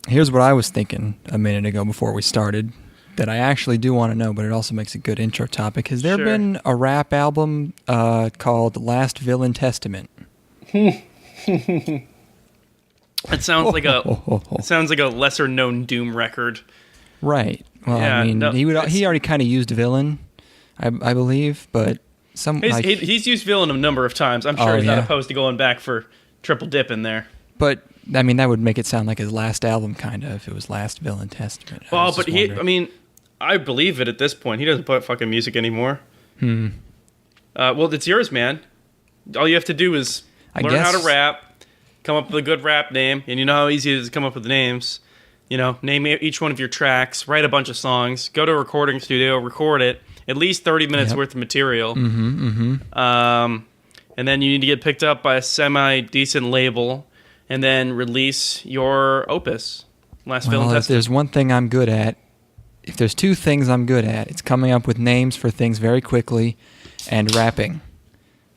Here's what I was thinking a minute ago before we started that I actually do want to know, but it also makes a good intro topic. Has there been a rap album called Last Villain Testament? It sounds like a lesser known Doom record. Right. Well, Yeah, I mean, no, he already kind of used villain, I believe, but he's used villain a number of times. I'm sure he's not opposed to going back for triple dip in there. But I mean, that would make it sound like his last album, kind of, if it was Last Villain Testament. Well, but I believe it at this point. He doesn't put fucking music anymore. Well, it's yours, man. All you have to do is learn how to rap, come up with a good rap name, and you know how easy it is to come up with names. You know, name each one of your tracks, write a bunch of songs, go to a recording studio, record it, at least 30 minutes worth of material. And then you need to get picked up by a semi-decent label, and then release your opus. Last Villain Testament. If there's one thing I'm good at, if there's two things I'm good at, it's coming up with names for things very quickly and rapping.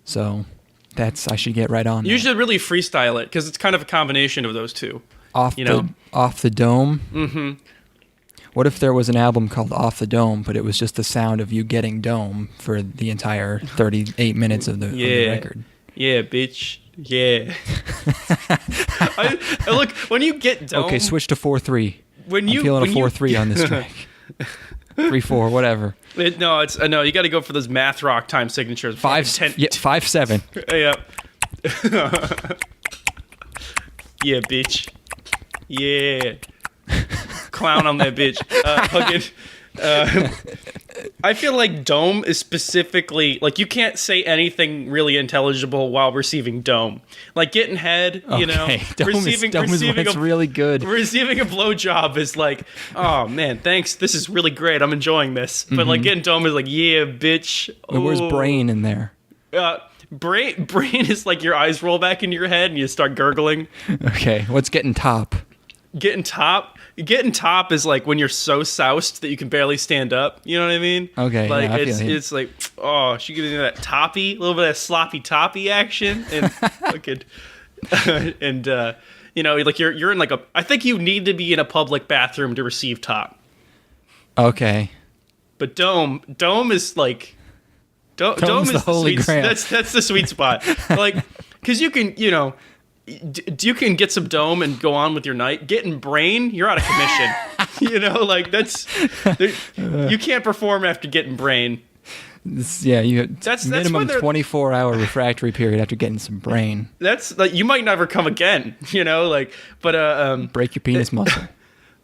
So I should get right on that. You should really freestyle it, because it's kind of a combination of those two. Off the Dome? Mm-hmm. What if there was an album called Off the Dome, but it was just the sound of you getting dome for the entire 38 minutes of the record? Yeah, bitch. Yeah. Look, when you get dome... Okay, switch to 4/3. I'm feeling a 4/3 on this track. 3/4, whatever. You got to go for those math rock time signatures. 5/7. Yeah. Yeah, bitch. Yeah. Clown on that bitch. I feel like dome is specifically, like, you can't say anything really intelligible while receiving dome. Like, getting head, you know. Dome is really good. Receiving a blowjob is like, oh, man, thanks. This is really great. I'm enjoying this. But, like, getting dome is like, yeah, bitch. Where's brain in there? Brain is like your eyes roll back into your head and you start gurgling. Okay, what's getting top? Getting top is like when you're so soused that you can barely stand up. You know what I mean? Okay, like it's like, oh, she getting that toppy, a little bit of sloppy toppy action, and and you know, like you're in like I think you need to be in a public bathroom to receive top. Okay, but dome is like dome is the holy grail. That's the sweet spot. Like, because you can, you know. You can get some dome and go on with your night. Getting brain, you're out of commission. You know, like you can't perform after getting brain. That's minimum 24-hour refractory period after getting some brain. That's like, you might never come again. You know, like, but break your penis muscle.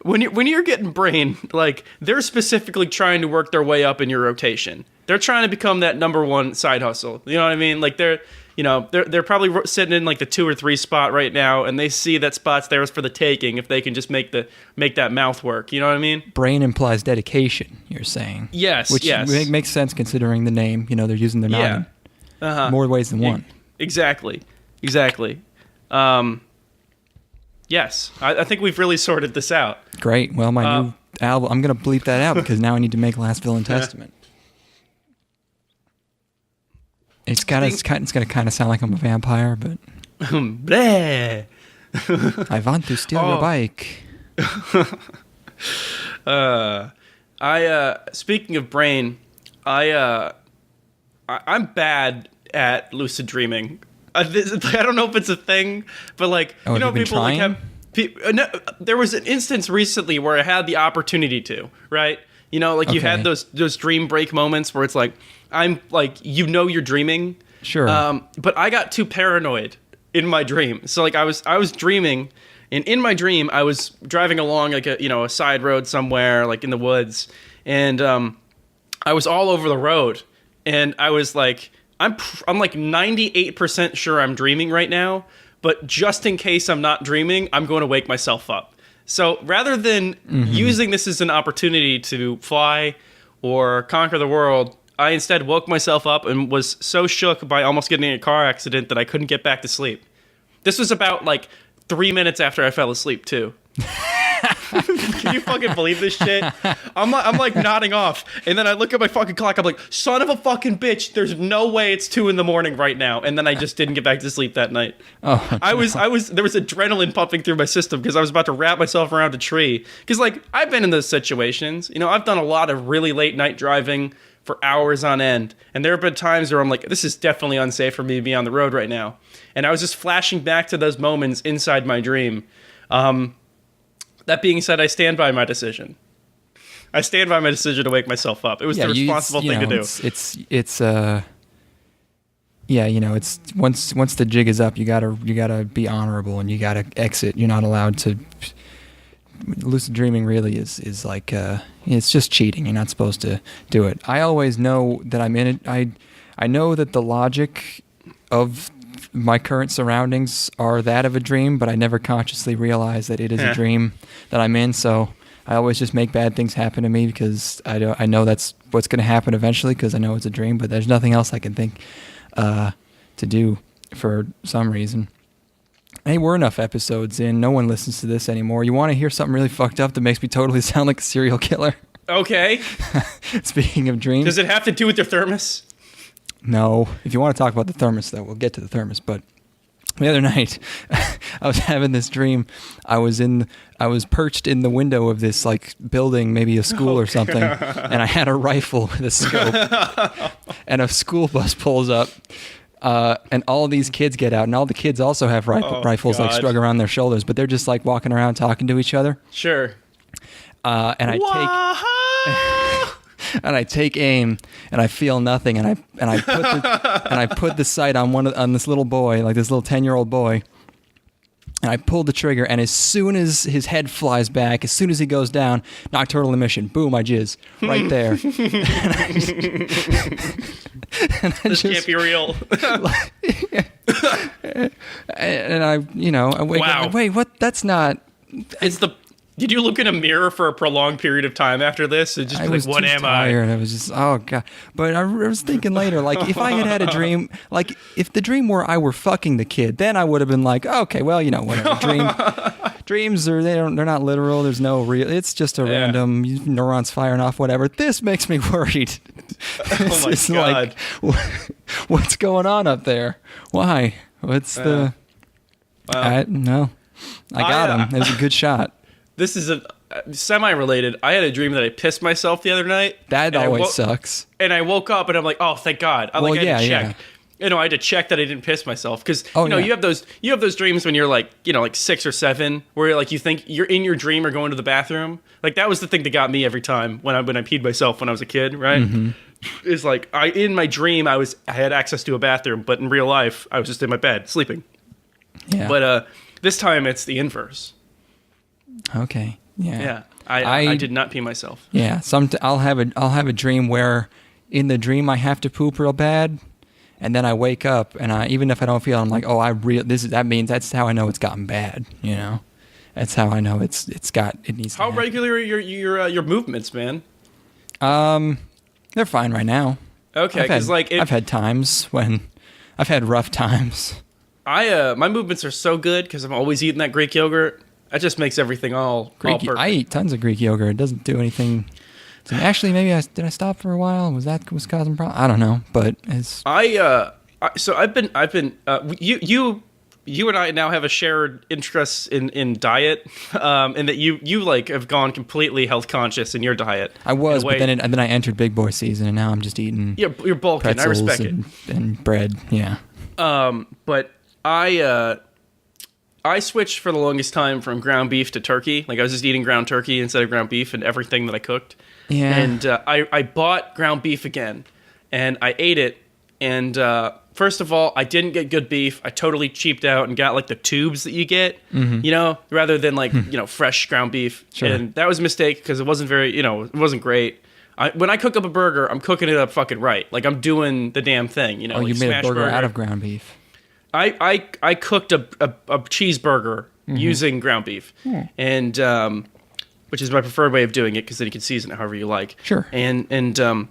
When you're getting brain, like, they're specifically trying to work their way up in your rotation. They're trying to become that number one side hustle. You know what I mean? Like, they're probably sitting in like the 2 or 3 spot right now, and they see that spot's theirs for the taking if they can just make that mouth work. You know what I mean? Brain implies dedication, you're saying. Yes, which makes sense considering the name. You know, they're using their noggin. More ways than one. Exactly. Yes, I think we've really sorted this out. Great. Well, my new album, I'm going to bleep that out because now I need to make Last Villain Testament. It's going to kind of sound like I'm a vampire, but... Bleh. I want to steal your bike. Speaking of brain, I'm bad at lucid dreaming. I don't know if it's a thing, but like, you know, people like have... No, there was an instance recently where I had the opportunity to, right? You know, like you had those dream break moments where it's like, I'm like, you know, you're dreaming. Sure. But I got too paranoid in my dream. So like I was dreaming, and in my dream I was driving along like a side road somewhere like in the woods, and I was all over the road, and I was like, I'm like 98% sure I'm dreaming right now, but just in case I'm not dreaming, I'm going to wake myself up. So rather than using this as an opportunity to fly or conquer the world, I instead woke myself up and was so shook by almost getting in a car accident that I couldn't get back to sleep. This was about like 3 minutes after I fell asleep too. Can you fucking believe this shit? I'm like nodding off, and then I look at my fucking clock. I'm like, son of a fucking bitch. There's no way it's 2 a.m. right now. And then I just didn't get back to sleep that night. Oh, I was there was adrenaline pumping through my system because I was about to wrap myself around a tree. Because like I've been in those situations. You know, I've done a lot of really late night driving for hours on end, and there have been times where I'm like, this is definitely unsafe for me to be on the road right now. And I was just flashing back to those moments inside my dream. That being said, I stand by my decision. I stand by my decision to wake myself up. It was the responsible thing to do. It's it's once the jig is up, you gotta be honorable and you gotta exit. You're not allowed to. Lucid dreaming really is like it's just cheating. You're not supposed to do it. I always know that I'm in it. I know that the logic of my current surroundings are that of a dream, but I never consciously realize that it is a dream that I'm in. So I always just make bad things happen to me because I know that's what's going to happen eventually because I know it's a dream. But there's nothing else I can think to do for some reason. Hey, we're enough episodes in. No one listens to this anymore. You want to hear something really fucked up that makes me totally sound like a serial killer? Okay. Speaking of dreams. Does it have to do with your thermos? No. If you want to talk about the thermos, though, we'll get to the thermos. But the other night, I was having this dream. I was perched in the window of this like building, maybe a school or something, and I had a rifle with a scope. And a school bus pulls up. And all these kids get out, and all the kids also have rifles like strung around their shoulders, but they're just like walking around talking to each other. Sure. And I take aim, and I feel nothing, and I put the sight on this little boy, like this little 10-year-old boy. And I pulled the trigger, and as soon as his head flies back, as soon as he goes down, nocturnal emission, boom, I jizz right there. This can't be real. And I wake up like, wait, what? That's not. Did you look in a mirror for a prolonged period of time after this? And just be like, what am tired. I was just, oh God. But I was thinking later, like, if I had a dream, like, if the dream were I were fucking the kid, then I would have been like, okay, well, whatever. Dreams they're not literal. There's no real. It's just a random neurons firing off, whatever. This makes me worried. Oh my God. Like, what's going on up there? Why? What's the? No, I got him. It was a good shot. This is a semi-related. I had a dream that I pissed myself the other night. That always sucks. And I woke up and I'm like, oh, thank God. I had to check. Yeah. I had to check that I didn't piss myself because you have those dreams when you're like 6 or 7 where like you think you're in your dream or going to the bathroom. Like that was the thing that got me every time when I peed myself when I was a kid, right? Mm-hmm. It's like in my dream I had access to a bathroom, but in real life I was just in my bed sleeping. Yeah. But this time it's the inverse. Okay. Yeah. Yeah. I did not pee myself. Yeah. I'll have a dream where in the dream I have to poop real bad, and then I wake up and even if I don't feel it, I'm like, oh, that means that's how I know it's gotten bad. That's how I know it needs. How regular are your movements, man? They're fine right now. Okay, because I've had times when I've had rough times. My movements are so good because I'm always eating that Greek yogurt. That just makes everything all perfect. I eat tons of Greek yogurt. It doesn't do anything. Actually, maybe did I stop for a while? Was causing problems? I don't know, but it's. So I've been. You and I now have a shared interest in diet, and that you like have gone completely health conscious in your diet. I was, but then I entered big boy season, and now I'm just eating. You're bulking. I respect it. And bread, yeah. But I switched for the longest time from ground beef to turkey. Like I was just eating ground turkey instead of ground beef and everything that I cooked. Yeah. And I bought ground beef again, and I ate it. And first of all, I didn't get good beef. I totally cheaped out and got like the tubes that you get, rather than like fresh ground beef. Sure. And that was a mistake because it wasn't it wasn't great. When I cook up a burger, I'm cooking it up fucking right. Like I'm doing the damn thing. Oh, you made a burger out of ground beef. I cooked a cheeseburger using ground beef, and which is my preferred way of doing it because then you can season it however you like. Sure. So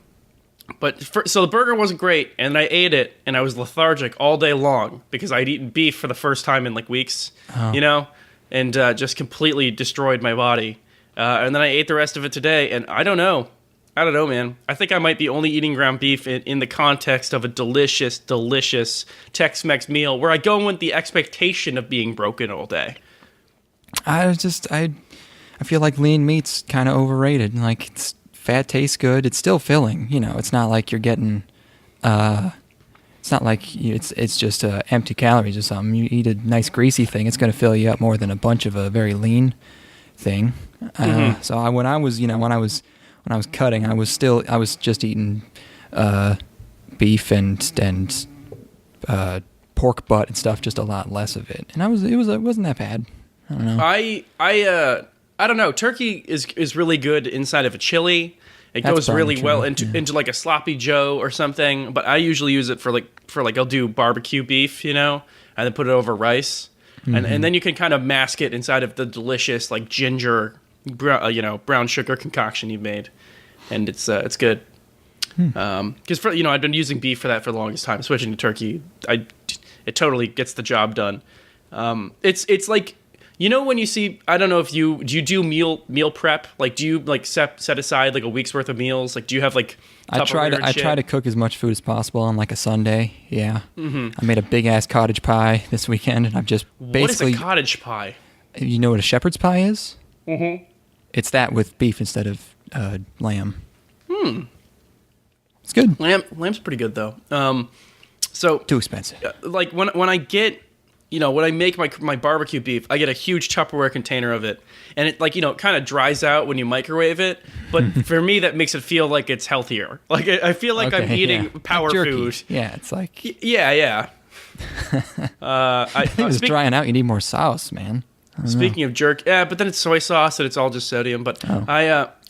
the burger wasn't great, and I ate it, and I was lethargic all day long because I'd eaten beef for the first time in like weeks, and just completely destroyed my body. And then I ate the rest of it today, and I don't know. I don't know, man. I think I might be only eating ground beef in the context of a delicious, delicious Tex-Mex meal where I go in with the expectation of being broken all day. I feel like lean meat's kind of overrated. Like, fat tastes good. It's still filling. You know, it's not like you're getting... it's not like it's just empty calories or something. You eat a nice greasy thing, it's going to fill you up more than a bunch of a very lean thing. So when I was cutting, I was just eating beef and pork butt and stuff, just a lot less of it, and it wasn't that bad. I don't know. I don't know. Turkey is really good inside of a chili. It goes really well into like a sloppy Joe or something. But I usually use it for like I'll do barbecue beef, you know, and then put it over rice, and then you can kind of mask it inside of the delicious like ginger, brown sugar concoction you've made, and it's good. Because I've been using beef for that for the longest time. Switching to turkey, it totally gets the job done. It's like. You know when you see, I don't know if do you do meal prep? Like, do you like set aside like a week's worth of meals? Like, do you have like I try to cook as much food as possible on like a Sunday. Yeah. I made a big ass cottage pie this weekend, and I've just basically. What is a cottage pie? You know what a shepherd's pie is? Mm-hmm. It's that with beef instead of lamb. It's good. Lamb's pretty good though. So too expensive. Like when I get. When I make my barbecue beef, I get a huge Tupperware container of it. And it it kind of dries out when you microwave it. But for me, that makes it feel like it's healthier. Like I feel like I'm eating power food. Yeah, it's like... Yeah. I think it's drying out. You need more sauce, man. Speaking of jerky... Yeah, but then it's soy sauce and it's all just sodium. But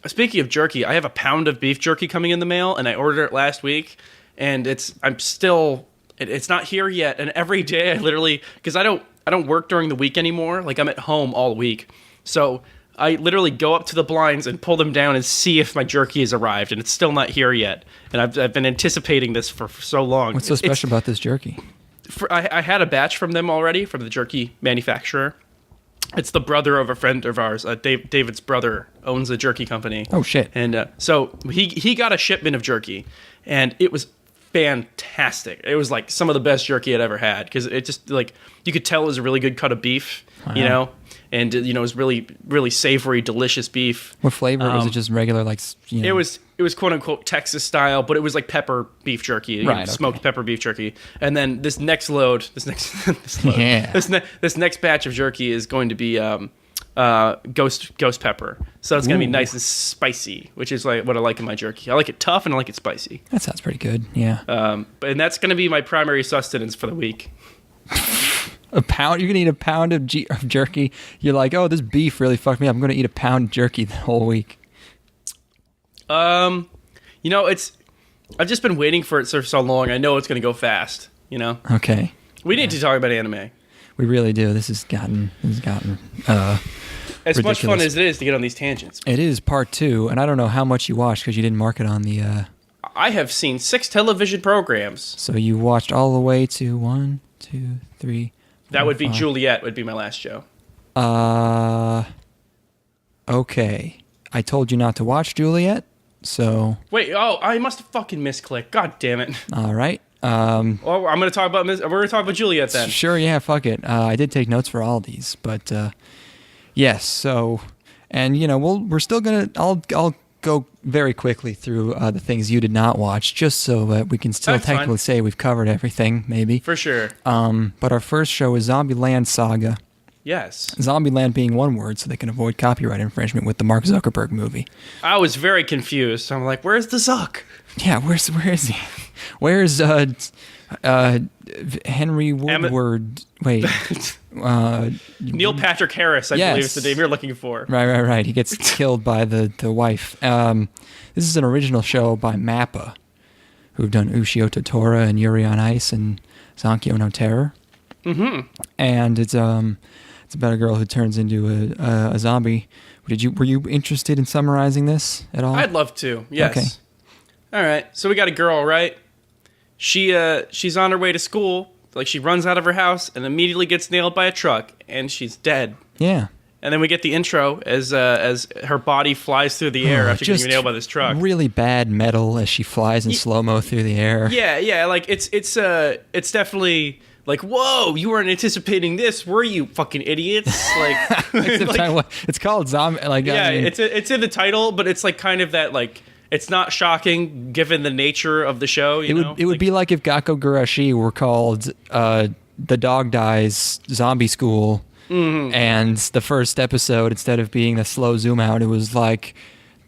speaking of jerky, I have a pound of beef jerky coming in the mail. And I ordered it last week. And I'm still... It's not here yet, and every day I literally, because I don't work during the week anymore. Like I'm at home all week, so I literally go up to the blinds and pull them down and see if my jerky has arrived, and it's still not here yet. And I've been anticipating this for so long. What's so special about this jerky? I had a batch from them already from the jerky manufacturer. It's the brother of a friend of ours. David's brother owns a jerky company. Oh shit! And so he got a shipment of jerky, and it was fantastic. It was like some of the best jerky I'd ever had because it just like you could tell it was a really good cut of beef, and it was really really savory, delicious beef. What flavor was it? Just regular like? It was quote unquote Texas style, but it was like pepper beef jerky, smoked pepper beef jerky. And then this next batch of jerky is going to be ghost pepper. So it's going to be nice and spicy, which is like what I like in my jerky. I like it tough and I like it spicy. That sounds pretty good. Yeah. And that's going to be my primary sustenance for the week. A pound? You're going to eat a pound of jerky? You're like, oh, this beef really fucked me up. I'm going to eat a pound of jerky the whole week. I've just been waiting for it for so long. I know it's going to go fast, Okay. We need to talk about anime. We really do. This has gotten as ridiculous. Much fun as it is to get on these tangents. It is part 2, and I don't know how much you watched because you didn't mark it on the... I have seen 6 television programs. So you watched all the way to 1, 2, 3... That would be 5. Juliet would be my last show. Okay. I told you not to watch Juliet, so... Wait, I must have fucking misclicked. God damn it. All right. I'm going to talk about we're going to talk about Juliet then. Sure, yeah, fuck it. I did take notes for all these, but yes. So, and we're still gonna. I'll go very quickly through the things you did not watch, just so that we can still technically say we've covered everything, maybe. For sure. But our first show is Zombieland Saga. Yes. Zombieland being one word, so they can avoid copyright infringement with the Mark Zuckerberg movie. I was very confused. I'm like, where's the Zuck? Yeah, where is he? Where's Henry Woodward? Wait. Neil Patrick Harris, I believe is the name you're looking for. Right. He gets killed by the wife. This is an original show by MAPPA, who've done Uchi Ototora and Yuri on Ice and Zankyo no Terror. Mm-hmm. And it's about a girl who turns into a zombie. Were you interested in summarizing this at all? I'd love to. Yes. Okay. All right. So we got a girl, right? She's on her way to school. Like she runs out of her house and immediately gets nailed by a truck, and she's dead. Yeah. And then we get the intro as her body flies through the air after getting nailed by this truck. Really bad metal as she flies in slow-mo through the air. Yeah, like it's definitely like, whoa, you weren't anticipating this, were you, fucking idiots? Like, it's called Zombie. Like, yeah, I mean, it's in the title, but it's like kind of that like. It's not shocking given the nature of the show. It would be like if Gakkou Gurashi were called The Dog Dies Zombie School, and the first episode, instead of being a slow zoom out, it was like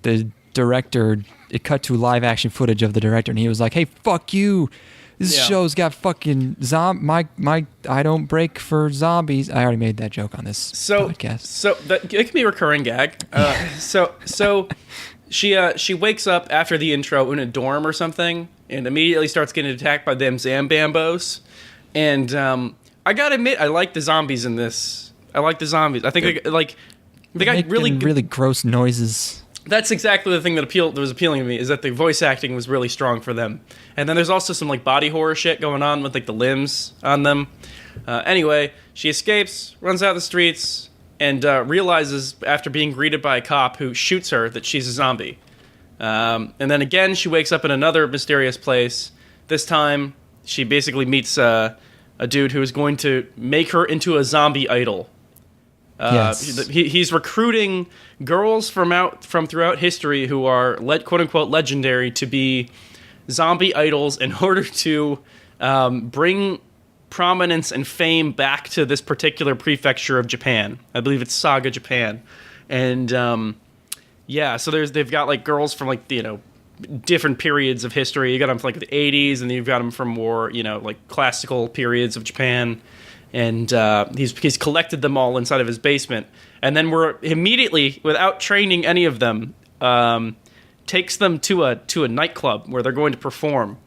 the director. It cut to live action footage of the director, and he was like, "Hey, fuck you! This show's got fucking I don't break for zombies." I already made that joke on this podcast. So it can be a recurring gag. So. She wakes up after the intro in a dorm or something and immediately starts getting attacked by them Zambambos. And I gotta admit, I like the zombies in this. I like the zombies. I think they got really gross noises. That's exactly the thing that was appealing to me, is that the voice acting was really strong for them. And then there's also some like body horror shit going on with like the limbs on them. Anyway, she escapes, runs out the streets, and realizes after being greeted by a cop who shoots her that she's a zombie. And then again, she wakes up in another mysterious place. This time, she basically meets a dude who is going to make her into a zombie idol. Yes. He's recruiting girls from throughout history who are quote-unquote legendary to be zombie idols in order to bring prominence and fame back to this particular prefecture of Japan. I believe it's Saga, Japan. And so they've got like girls from like different periods of history. You got them from like the 80s, and then you've got them from more like classical periods of Japan. And he's collected them all inside of his basement, and then we're immediately, without training any of them, takes them to a nightclub where they're going to perform.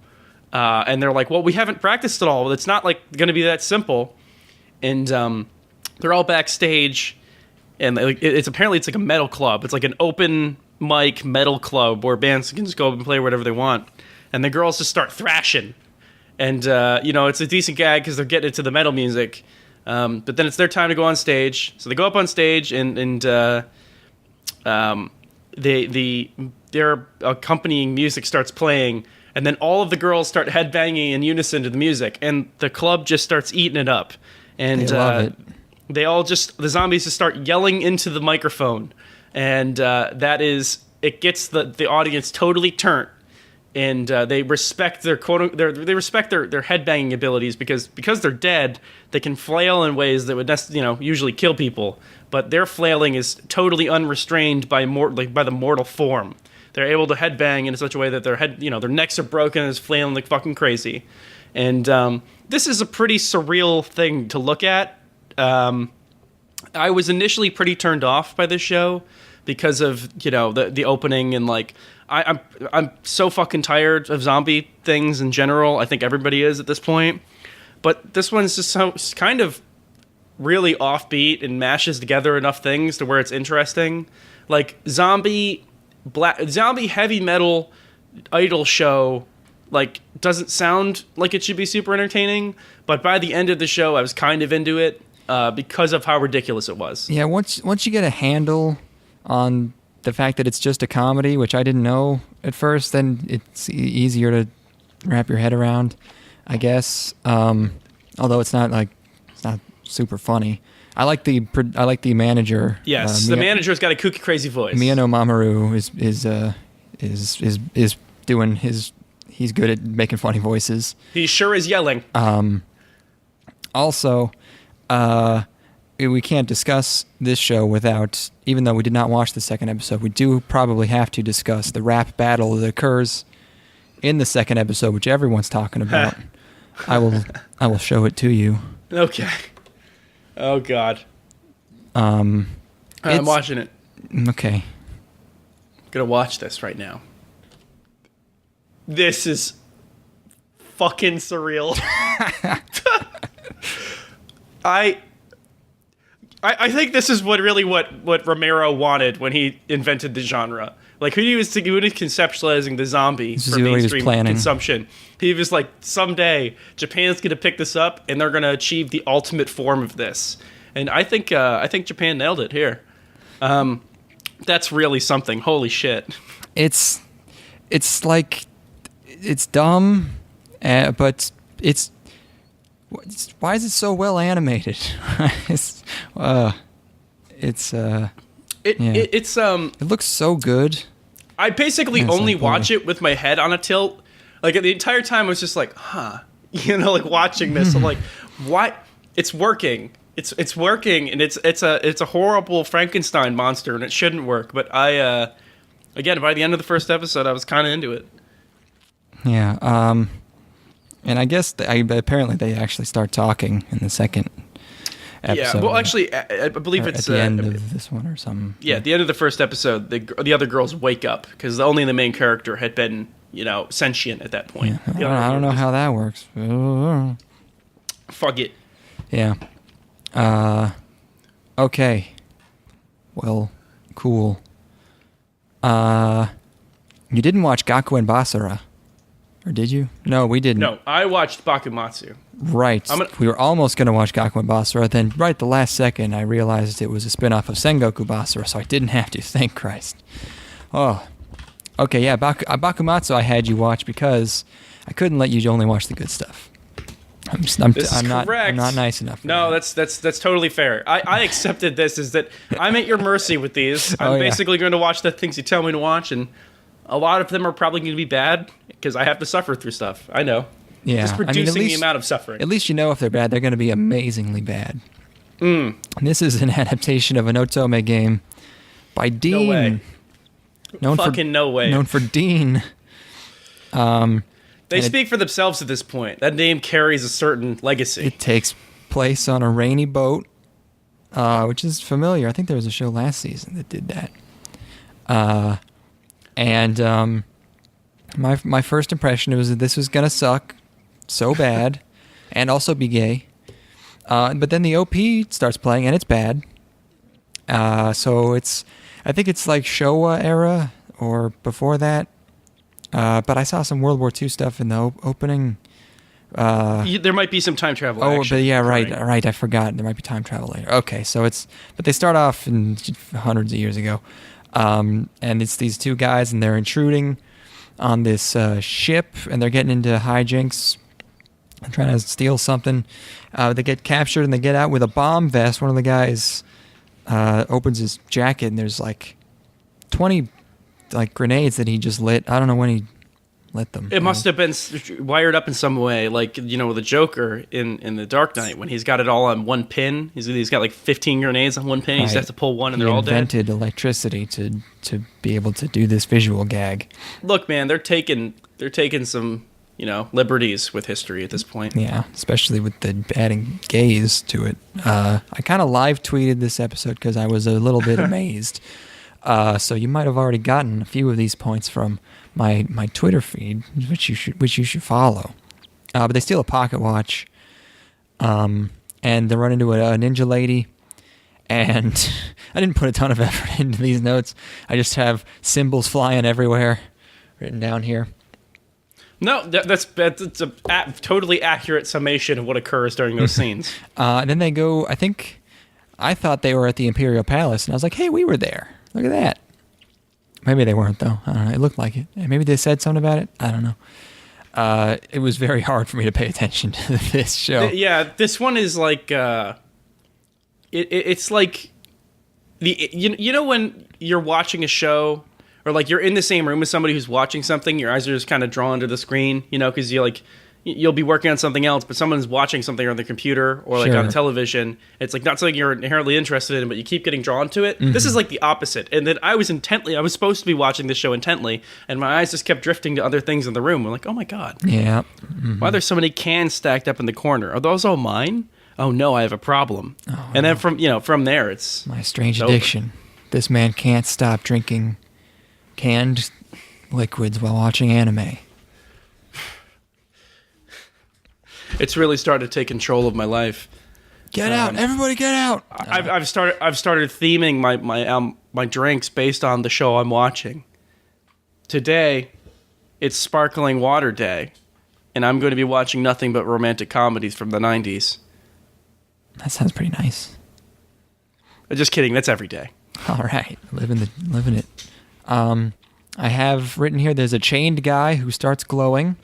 And they're like, well, we haven't practiced at all. It's not like going to be that simple. And they're all backstage, and it's like a metal club. It's like an open mic metal club where bands can just go up and play whatever they want. And the girls just start thrashing. And, it's a decent gag because they're getting into the metal music. But then it's their time to go on stage. So they go up on stage, and their accompanying music starts playing. And then all of the girls start headbanging in unison to the music, and the club just starts eating it up. And they love it. The zombies just start yelling into the microphone, and it gets the audience totally turned, and they respect their they respect their headbanging abilities because they're dead. They can flail in ways that would usually kill people, but their flailing is totally unrestrained by the mortal form. They're able to headbang in such a way that their necks are broken and is flailing like fucking crazy. And this is a pretty surreal thing to look at. I was initially pretty turned off by this show because of the opening, and like I'm so fucking tired of zombie things in general. I think everybody is at this point. But this one's just so kind of really offbeat and mashes together enough things to where it's interesting. Like zombie heavy metal idol show doesn't sound like it should be super entertaining, but by the end of the show I was kind of into it because of how ridiculous it was. Yeah, once you get a handle on the fact that it's just a comedy, which I didn't know at first, then it's easier to wrap your head around, I guess. Although it's not super funny. I like the manager. Yes, the manager's got a kooky, crazy voice. Miyano Mamoru is doing his. He's good at making funny voices. He sure is yelling. Also, we can't discuss this show without, even though we did not watch the second episode, we do probably have to discuss the rap battle that occurs in the second episode, which everyone's talking about. I will show it to you. Okay. Oh God. I'm watching it. Okay. I'm gonna watch this right now. This is fucking surreal. I think this is what Romero wanted when he invented the genre. Like when he was conceptualizing the zombie for mainstream consumption, he was like, someday Japan's gonna pick this up and they're gonna achieve the ultimate form of this. And I think Japan nailed it here. That's really something. Holy shit. It's like, it's dumb, but why is it so well animated? It looks so good. I basically only watch it with my head on a tilt. Like the entire time I was just like, like watching this. I'm like, what? It's working. It's working, and it's a horrible Frankenstein monster, and it shouldn't work. But again, by the end of the first episode, I was kind of into it. Yeah. And I guess apparently they actually start talking in the second episode. Yeah. Well, actually, I believe it's at the end of this one or something. Yeah, at the end of the first episode, the other girls wake up because only the main character had been, sentient at that point. Yeah. I don't know how that works. Fuck it. Yeah. Okay. Well, cool. You didn't watch Gakkou and Basara, or did you? No, we didn't. No, I watched Bakumatsu. Right. We were almost going to watch Gakkou and Basara, then right the last second I realized it was a spin-off of Sengoku Basara, so I didn't have to. Thank Christ. Oh. Okay, yeah, Bakumatsu I had you watch because I couldn't let you only watch the good stuff. I'm not nice enough. No, that's totally fair. I accepted this as that I'm at your mercy with these. I'm basically going to watch the things you tell me to watch, and a lot of them are probably going to be bad because I have to suffer through stuff. I know. Yeah, just reducing the amount of suffering. At least you know if they're bad, they're going to be amazingly bad. And this is an adaptation of an Otome game by Dean. No way. No way. Known for Dean. They speak for themselves at this point. That name carries a certain legacy. It takes place on a rainy boat, which is familiar. I think there was a show last season that did that. And my first impression was that this was going to suck so bad and also be gay. But then the OP starts playing and it's bad. So I think it's like Showa era or before that. But I saw some World War II stuff in the opening. There might be some time travel. But yeah, right. I forgot. There might be time travel later. Okay, but they start off in hundreds of years ago. And it's these two guys, and they're intruding on this ship, and they're getting into hijinks, trying to steal something. They get captured, and they get out with a bomb vest. One of the guys opens his jacket, and there's like 20 grenades that he just lit. I don't know when he lit them. It must have been wired up in some way, like the Joker in the Dark Knight when he's got it all on one pin. He's got like 15 grenades on one pin. Right. He just has to pull one, and they're all dead. He invented electricity to be able to do this visual gag. Look, man, they're taking some liberties with history at this point. Yeah, especially with the adding gays to it. I kind of live tweeted this episode because I was a little bit amazed. So you might have already gotten a few of these points from my Twitter feed, which you should follow. But they steal a pocket watch, and they run into a ninja lady. And I didn't put a ton of effort into these notes. I just have symbols flying everywhere written down here. No, that's a totally accurate summation of what occurs during those scenes. And then they go. I thought they were at the Imperial Palace, and I was like, "Hey, we were there. Look at that." Maybe they weren't, though. I don't know. It looked like it. Maybe they said something about it. I don't know. It was very hard for me to pay attention to this show. Yeah, this one is like... it's like... when you're watching a show, or like you're in the same room with somebody who's watching something, your eyes are just kind of drawn to the screen, because you'll be working on something else, but someone's watching something on the computer or like on television. It's like not something you're inherently interested in, but you keep getting drawn to it. Mm-hmm. This is like the opposite. And then I was supposed to be watching this show intently, and my eyes just kept drifting to other things in the room. I'm like, oh my God. Yeah. Mm-hmm. Why are there so many cans stacked up in the corner? Are those all mine? Oh no, I have a problem. And then from there, it's my strange addiction. This man can't stop drinking canned liquids while watching anime. It's really started to take control of my life. Get out! Everybody, get out! I've started theming my drinks based on the show I'm watching. Today, it's Sparkling Water Day, and I'm going to be watching nothing but romantic comedies from the 90s. That sounds pretty nice. Just kidding. That's every day. All right, living it. I have written here. There's a chained guy who starts glowing,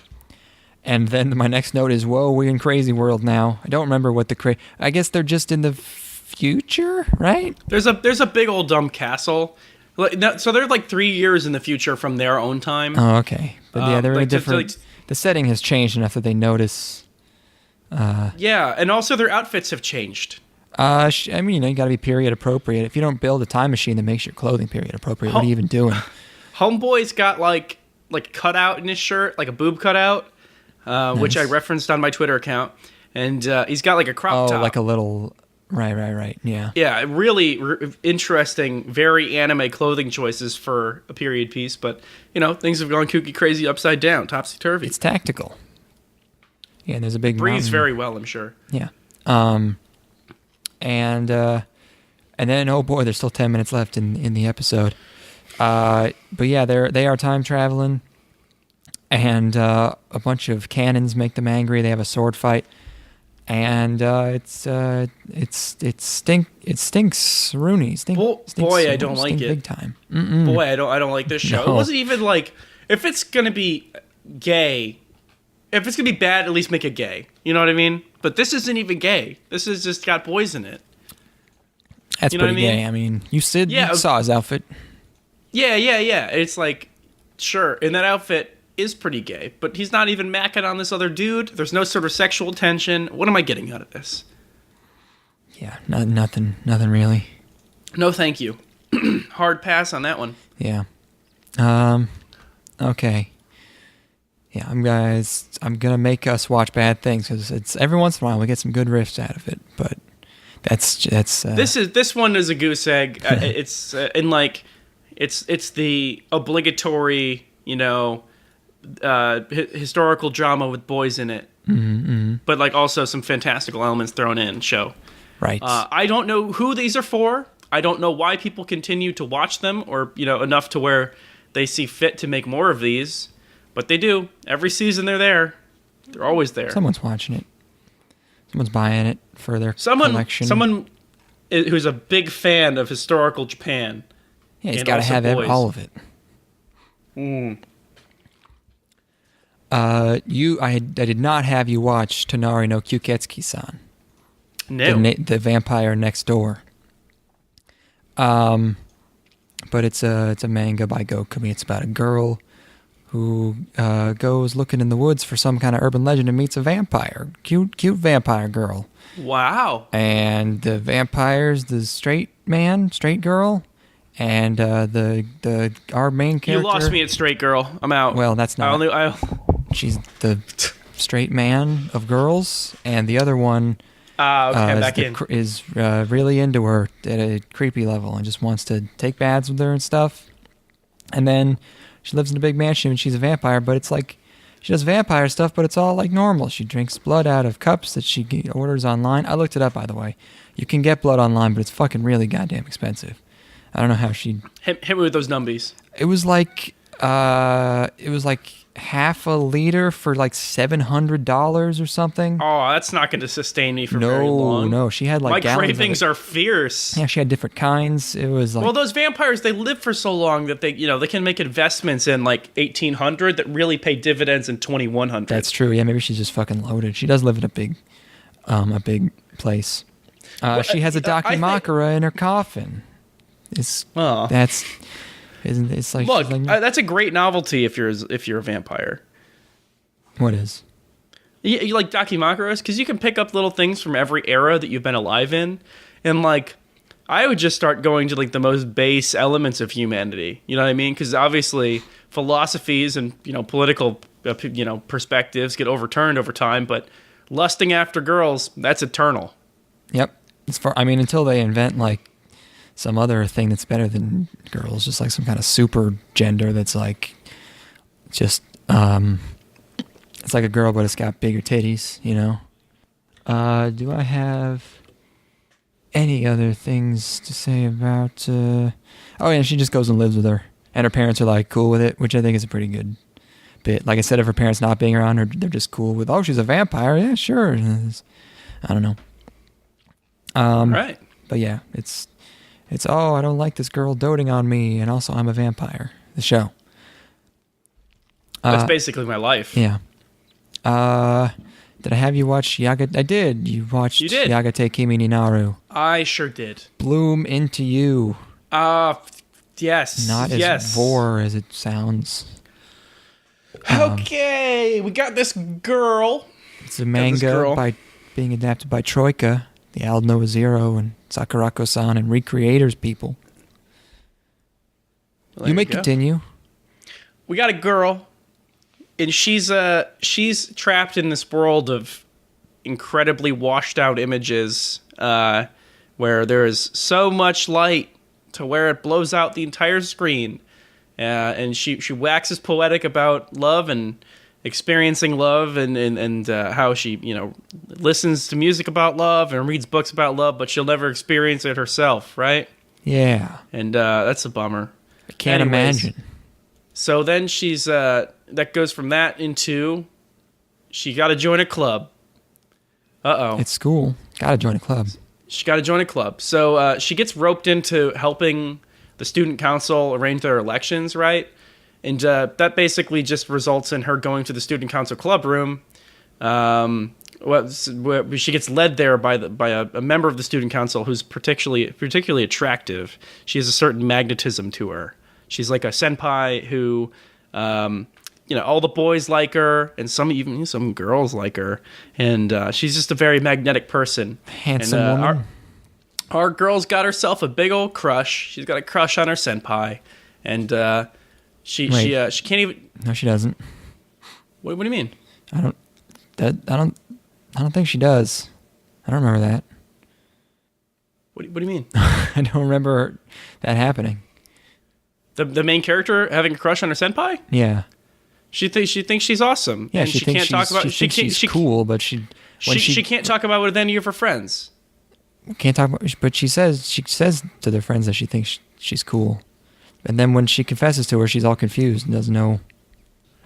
and then my next note is, "Whoa, we're in crazy world now." I don't remember what I guess they're just in the future, right? There's a big old dumb castle. So they're like 3 years in the future from their own time. Oh, okay. But yeah, they're in a different. Like, the setting has changed enough that they notice. Yeah, and also their outfits have changed. I mean, you got to be period appropriate. If you don't build a time machine that makes your clothing period appropriate, what are you even doing? Homeboy's got like cutout in his shirt, like a boob cutout, Nice. which I referenced on my Twitter account, and he's got like a crop top. Like a little. Right. Yeah. Yeah, really interesting, very anime clothing choices for a period piece, but things have gone kooky crazy upside down, topsy turvy. It's tactical. Yeah, and there's a big breathes mountain. very well, I'm sure. Yeah. And then oh boy, there's still 10 minutes left in the episode. But yeah, they are time traveling, and a bunch of cannons make them angry. They have a sword fight, and it stinks Rooney. Boy, I don't like it. Big time. Boy, I don't like this show. No. It wasn't even like, if it's gonna be gay, if it's gonna be bad, at least make it gay. You know what I mean? But this isn't even gay. This has just got boys in it. That's you know pretty what I mean? gay. I mean, you saw his outfit. Yeah. It's like, sure, and that outfit is pretty gay, but he's not even macking on this other dude. There's no sort of sexual tension. What am I getting out of this? Yeah, nothing really. No, thank you. Hard pass on that one. Yeah. Okay. Yeah, I'm gonna make us watch bad things because it's every once in a while we get some good riffs out of it, but that's this one is a goose egg. It's and like it's the obligatory historical drama with boys in it, but like also some fantastical elements thrown in show. Right. I don't know who these are for. I don't know why people continue to watch them, or enough to where they see fit to make more of these. But they do. Every season they're there. They're always there. Someone's watching it. Someone's buying it for their collection. Someone who's a big fan of historical Japan. Yeah, he's got to have all of it. I did not have you watch Tonari no Kyuuketsuki-san. No. The vampire next door. But it's a manga by Gakkou. It's about a girl who goes looking in the woods for some kind of urban legend and meets a vampire, cute vampire girl. Wow. And the vampire's the straight girl, and our main character. You lost me at straight girl. I'm out. Well, that's not. She's the straight man of girls, and the other one is really into her at a creepy level and just wants to take baths with her and stuff. And then she lives in a big mansion and she's a vampire, but it's like she does vampire stuff, but it's all like normal. She drinks blood out of cups that she orders online. I looked it up, by the way. You can get blood online, but it's fucking really goddamn expensive. I don't know how she hit me with those numbies. It was like half a liter for like $700 or something. Oh, that's not going to sustain me for very long. No, she had like my gallons cravings are fierce. Yeah, she had different kinds. It was like, well, those vampires, they live for so long that they can make investments in like 1800 that really pay dividends in 2100. That's true. Yeah, maybe she's just fucking loaded. She does live in a big place. She has a Dakimakura in her coffin. It's like look, that's a great novelty if you're a vampire. What is? You like Dakimakuras because you can pick up little things from every era that you've been alive in, and like I would just start going to like the most base elements of humanity. You know what I mean? Because obviously philosophies and political perspectives get overturned over time, but lusting after girls, that's eternal. Yep. Until they invent like some other thing that's better than girls, just like some kind of super gender that's like just it's like a girl but it's got bigger titties, Do I have any other things to say about oh yeah, she just goes and lives with her and her parents are like cool with it, which I think is a pretty good bit. Like I said, of her parents not being around her, they're just cool with, oh, she's a vampire, yeah, sure. I don't know. Right. But yeah, it's It's, oh, I don't like this girl doting on me, and also I'm a vampire. The show. That's basically my life. Yeah. Did I have you watch Yagate? I did. You watched Yagate Kimi ni Naru. I sure did. Bloom into you. Yes. Not as vor as it sounds. Okay, we got this girl. It's a manga by being adapted by Troika, the Aldnoah Zero, and Sakurako-san and Recreators people. Well, you may continue. We got a girl, and she's trapped in this world of incredibly washed out images, where there is so much light to where it blows out the entire screen. And she waxes poetic about love and experiencing love, and how she listens to music about love and reads books about love, but she'll never experience it herself, right? Yeah. And that's a bummer. I can't imagine. So then she's that goes from that into she got to join a club. It's school. Got to join a club. She got to join a club. So she gets roped into helping the student council arrange their elections, right? And that basically just results in her going to the student council club room. She gets led there by a member of the student council who's particularly attractive. She has a certain magnetism to her. She's like a senpai who, all the boys like her, and some girls like her. And she's just a very magnetic person. Handsome woman. Our girl's got herself a big old crush. She's got a crush on her senpai, and she can't even. No, she doesn't. What do you mean? I don't think she does. I don't remember that. What do you mean? I don't remember that happening. The main character having a crush on her senpai? Yeah. She thinks she's awesome. Yeah, and she thinks she's cool, but she can't talk about it with any of her friends. Can't talk about, but she says to their friends that she thinks she's cool, and then when she confesses to her, she's all confused and doesn't know.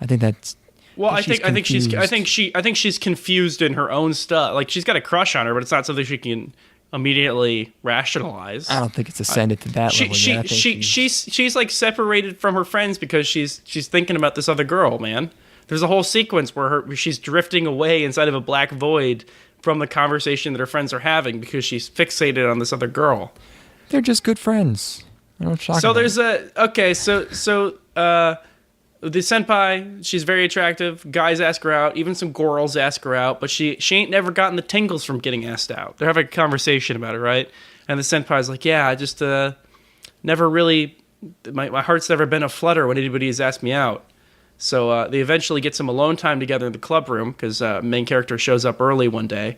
I think that's. Well, I think she's confused in her own stuff. Like, she's got a crush on her, but it's not something she can immediately rationalize. I don't think it's ascended to that level yet. She's like separated from her friends because she's thinking about this other girl, man. There's a whole sequence where she's drifting away inside of a black void from the conversation that her friends are having because she's fixated on this other girl. They're just good friends. I don't shock. So there's the senpai, she's very attractive. Guys ask her out, even some girls ask her out, but she ain't never gotten the tingles from getting asked out. They're having a conversation about it, right? And the senpai's like, yeah, I just never really, my heart's never been aflutter when anybody has asked me out. So they eventually get some alone time together in the club room because main character shows up early one day,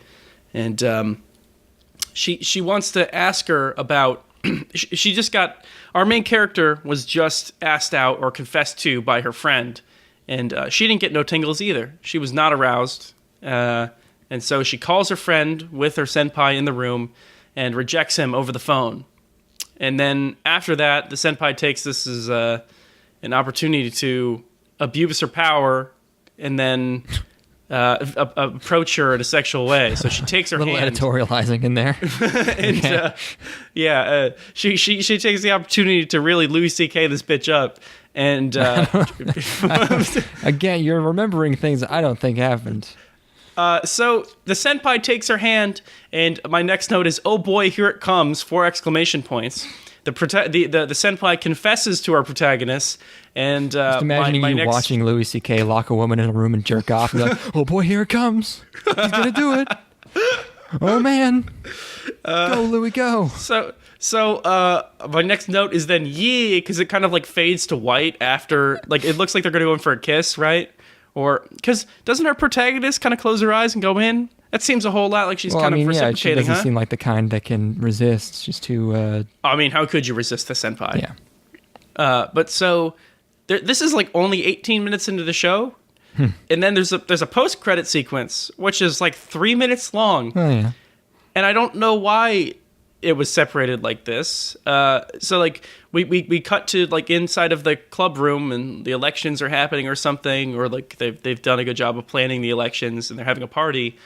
and she wants to ask her about. She just got. Our main character was just asked out or confessed to by her friend, and she didn't get no tingles either. She was not aroused, and so she calls her friend with her senpai in the room and rejects him over the phone. And then after that, the senpai takes this as an opportunity to abuse her power and then approach her in a sexual way. So she takes her hand. A little editorializing in there. And she takes the opportunity to really Louis C.K. this bitch up. And again, you're remembering things I don't think happened. So the senpai takes her hand, and my next note is, "Oh boy, here it comes!" 4 exclamation points. The senpai confesses to our protagonist, and just imagining you watching Louis C.K. lock a woman in a room and jerk off, and be like, "Oh boy, here it comes! He's gonna do it! Oh man, go Louis, go!" So my next note is then yee, because it kind of like fades to white after, like it looks like they're gonna go in for a kiss, right? Or because doesn't our protagonist kind of close her eyes and go in? That seems a whole lot like she's kind of reciprocating, she doesn't seem like the kind that can resist. She's too... I mean, how could you resist the senpai? Yeah. But so, this is like only 18 minutes into the show, and then there's a post-credit sequence, which is like 3 minutes long. Oh, yeah. And I don't know why it was separated like this. So like, we cut to like inside of the club room, and the elections are happening or something, or like they've done a good job of planning the elections, and they're having a party.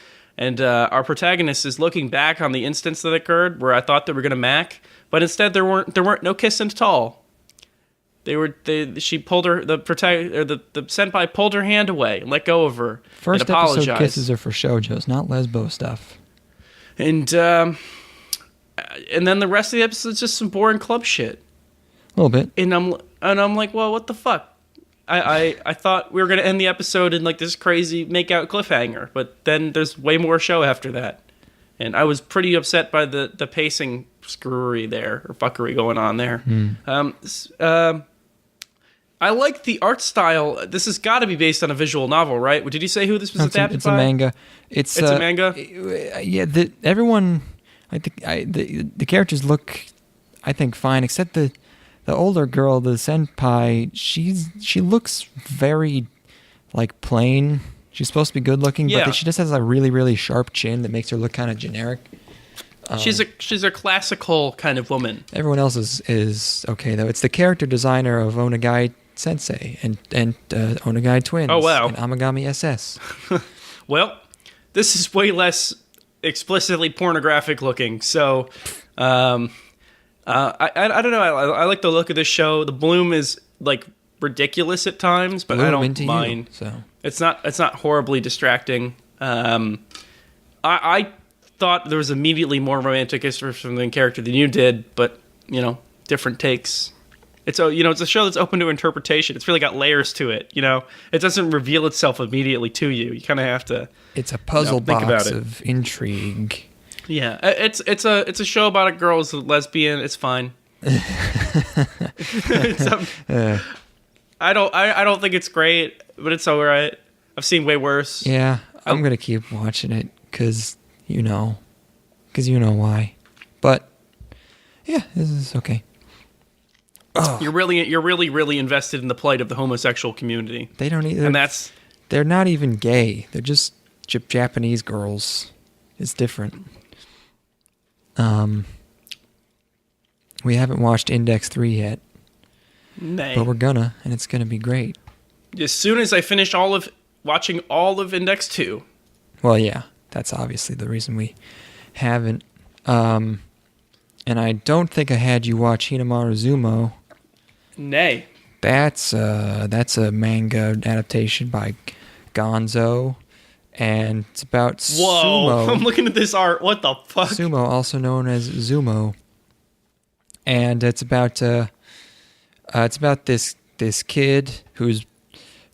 And our protagonist is looking back on the instance that occurred where I thought they were going to mac, but instead there weren't no kissing at all. She pulled the senpai pulled her hand away and let go of her. First and apologized. episode kisses are for shoujos, not lesbo stuff. And then the rest of the episode is just some boring club shit. A little bit. And I'm like, well, what the fuck? I thought we were gonna end the episode in like this crazy make out cliffhanger, but then there's way more show after that. And I was pretty upset by the pacing screwery there, or fuckery going on there. I like the art style. This has got to be based on a visual novel, right? Did you say who this was adapted by? It's a manga. It's a manga? Yeah, everyone, I think the characters look, I think, fine, except the older girl, the senpai, she looks very, like, plain. She's supposed to be good looking, but she just has a really, really sharp chin that makes her look kind of generic. She's a classical kind of woman. Everyone else is okay, though. It's the character designer of Onagai Sensei and Onagai Twins. Oh, wow. And Amagami SS. Well, this is way less explicitly pornographic looking, so I don't know. I like the look of this show. The bloom is like ridiculous at times, but I don't mind. So it's not horribly distracting. I thought there was immediately more romantic interest from the character than you did, but different takes. It's a show that's open to interpretation. It's really got layers to it. It doesn't reveal itself immediately to you. You kind of have to. It's a puzzle box of intrigue. Yeah, it's a show about a girl who's a lesbian. It's fine. I don't think it's great, but it's alright. I've seen way worse. Yeah, I'm gonna keep watching it because you know why. But yeah, this is okay. Oh. You're really invested in the plight of the homosexual community. They don't either, and they're not even gay. They're just Japanese girls. It's different. We haven't watched Index 3 yet. Nay. But we're gonna, and it's gonna be great. As soon as I finish watching all of Index 2. Well, yeah, that's obviously the reason we haven't. And I don't think I had you watch Hinomaru-Zumou. Nay. That's a manga adaptation by Gonzo. And it's about sumo. I'm looking at this art. What the fuck? Sumo, also known as Zumo. And it's about this kid who's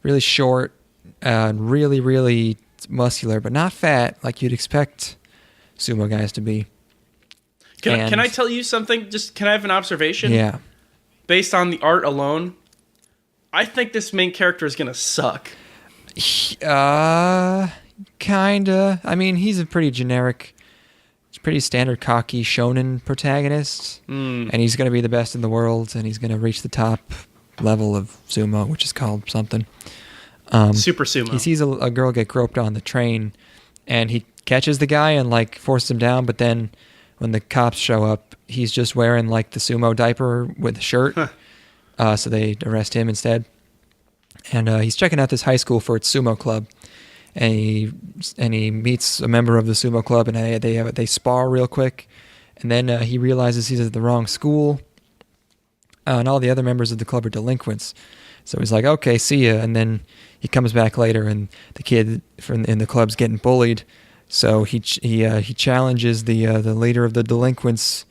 really short and really, really muscular, but not fat like you'd expect sumo guys to be. Can I tell you something? Can I have an observation? Yeah. Based on the art alone, I think this main character is gonna suck. Kinda. I mean, he's a pretty generic, pretty standard cocky shonen protagonist, and he's going to be the best in the world, and he's going to reach the top level of sumo, which is called something. Super sumo. He sees a girl get groped on the train, and he catches the guy and like forces him down, but then when the cops show up, he's just wearing like the sumo diaper with a shirt, so they arrest him instead. And he's checking out this high school for its sumo club. And he meets a member of the sumo club, and they spar real quick, and then he realizes he's at the wrong school, and all the other members of the club are delinquents. So he's like, "Okay, see ya." And then he comes back later, and the kid in the club's getting bullied. So he challenges the leader of the delinquents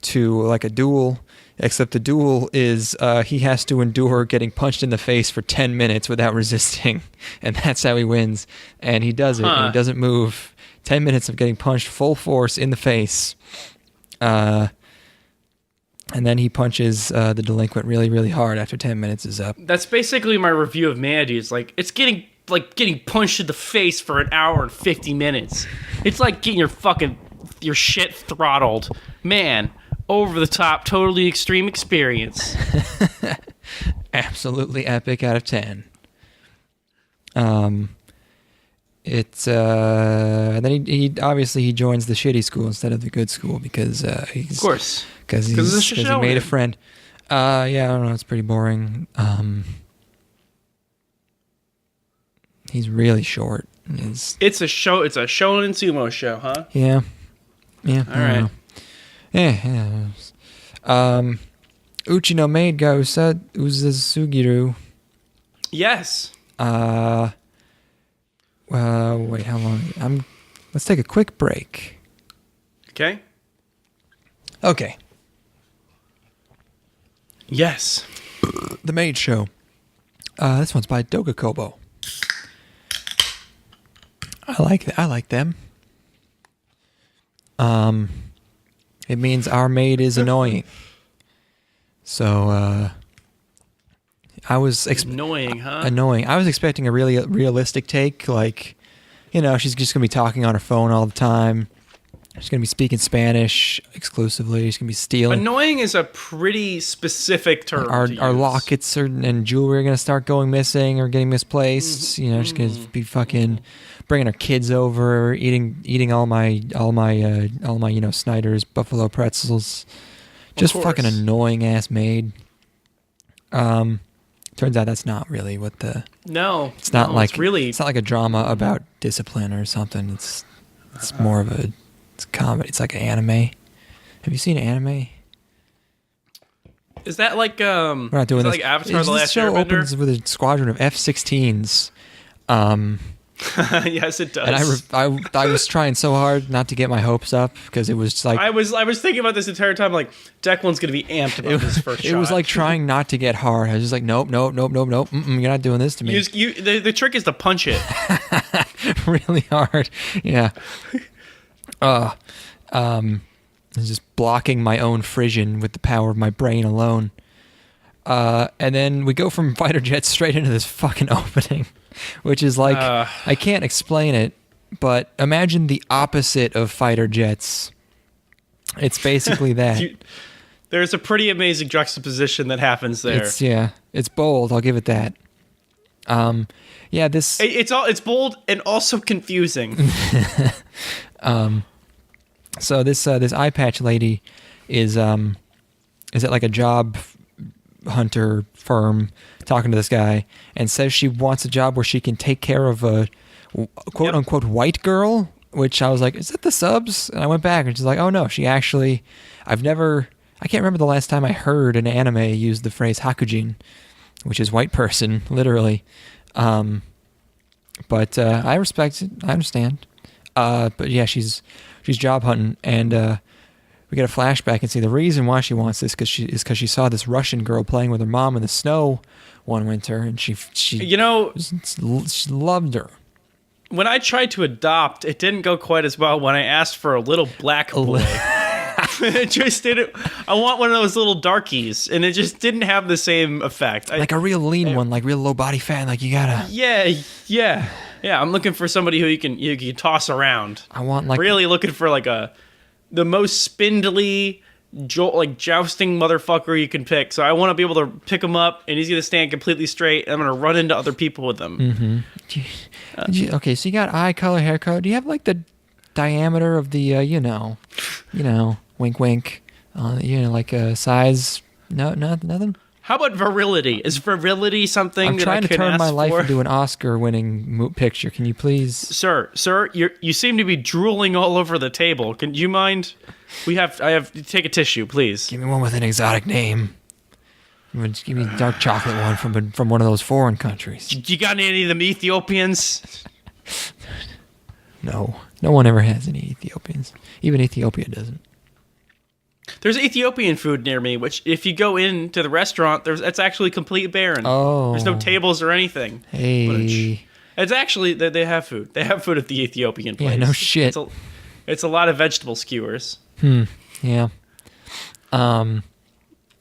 to like a duel. Except the duel is he has to endure getting punched in the face for 10 minutes without resisting. And that's how he wins. And he does it. And he doesn't move. 10 minutes of getting punched full force in the face. And then he punches the delinquent really, really hard after 10 minutes is up. That's basically my review of Maid. It's like, it's getting punched in the face for an hour and 50 minutes. It's like getting your shit throttled. Man. Over the top, totally extreme experience. Absolutely epic out of 10. It's and then he obviously he joins the shitty school instead of the good school because he made a friend. Yeah, I don't know, it's pretty boring. He's really short. It's a show. It's a shonen sumo show, huh? Yeah. Yeah. All right. Yeah. Uchi no Maid ga Uzasugiru. Yes. Wait, how long? Let's take a quick break. Okay. Okay. Yes. The Maid Show. This one's by Dogakobo. I like them. It means our maid is annoying. So, I was annoying, huh? Annoying. I was expecting a really realistic take, like, she's just gonna be talking on her phone all the time. She's gonna be speaking Spanish exclusively. She's gonna be stealing. Annoying is a pretty specific term. Our lockets and jewelry are gonna start going missing or getting misplaced. She's gonna be fucking bringing her kids over, eating all my Snyder's buffalo pretzels. Just fucking annoying ass maid. Turns out that's not really what the. No, it's not like really. It's not like a drama about discipline or something. It's more of a. It's comedy. It's like an anime. Have you seen anime? Is that like We're not doing this. Like Avatar: The Last This show Airbender? opens with a squadron of F-16s. Yes, it does. And I was trying so hard not to get my hopes up because it was like I was thinking about this entire time. Like Declan's gonna be amped about this first shot. It was like trying not to get hard. I was just like, nope. You're not doing this to me. The trick is to punch it really hard. Yeah. Just blocking my own frisson with the power of my brain alone. And then we go from fighter jets straight into this fucking opening, which is like, I can't explain it, but imagine the opposite of fighter jets. It's basically that. There's a pretty amazing juxtaposition that happens there. It's bold. I'll give it that. It's bold and also confusing. So this eye patch lady is at like a job hunter firm talking to this guy and says she wants a job where she can take care of a quote unquote white girl, which I was like, is that the subs? And I went back and she's like, oh no, she actually, I can't remember the last time I heard an anime use the phrase hakujin, which is white person, literally. But I respect it. I understand. But yeah, she's job hunting, and we get a flashback and see the reason why she wants this because she saw this Russian girl playing with her mom in the snow one winter, and she loved her. When I tried to adopt, it didn't go quite as well when I asked for a little black boy. It just didn't. I want one of those little darkies, and it just didn't have the same effect. Like a real lean one, like real low body fat, like you gotta. Yeah. I'm looking for somebody who you can toss around. I want like really looking for like the most spindly, jousting motherfucker you can pick. So I want to be able to pick him up, and he's gonna stand completely straight, and I'm gonna run into other people with him. Mm-hmm. Okay, so you got eye color, hair color. Do you have like the diameter of the wink wink, like a size? No, nothing. How about virility? Is virility something I'm that trying I to can turn ask my life for? into an Oscar-winning picture. Can you please, sir? You seem to be drooling all over the table. Can you mind? I have take a tissue, please. Give me one with an exotic name. Just give me a dark chocolate one from one of those foreign countries. You got any of them Ethiopians? No one ever has any Ethiopians. Even Ethiopia doesn't. There's Ethiopian food near me, which if you go into the restaurant, it's actually completely barren. Oh. There's no tables or anything. Hey. It's actually, they have food. They have food at the Ethiopian place. Yeah, no shit. It's a lot of vegetable skewers. Yeah. And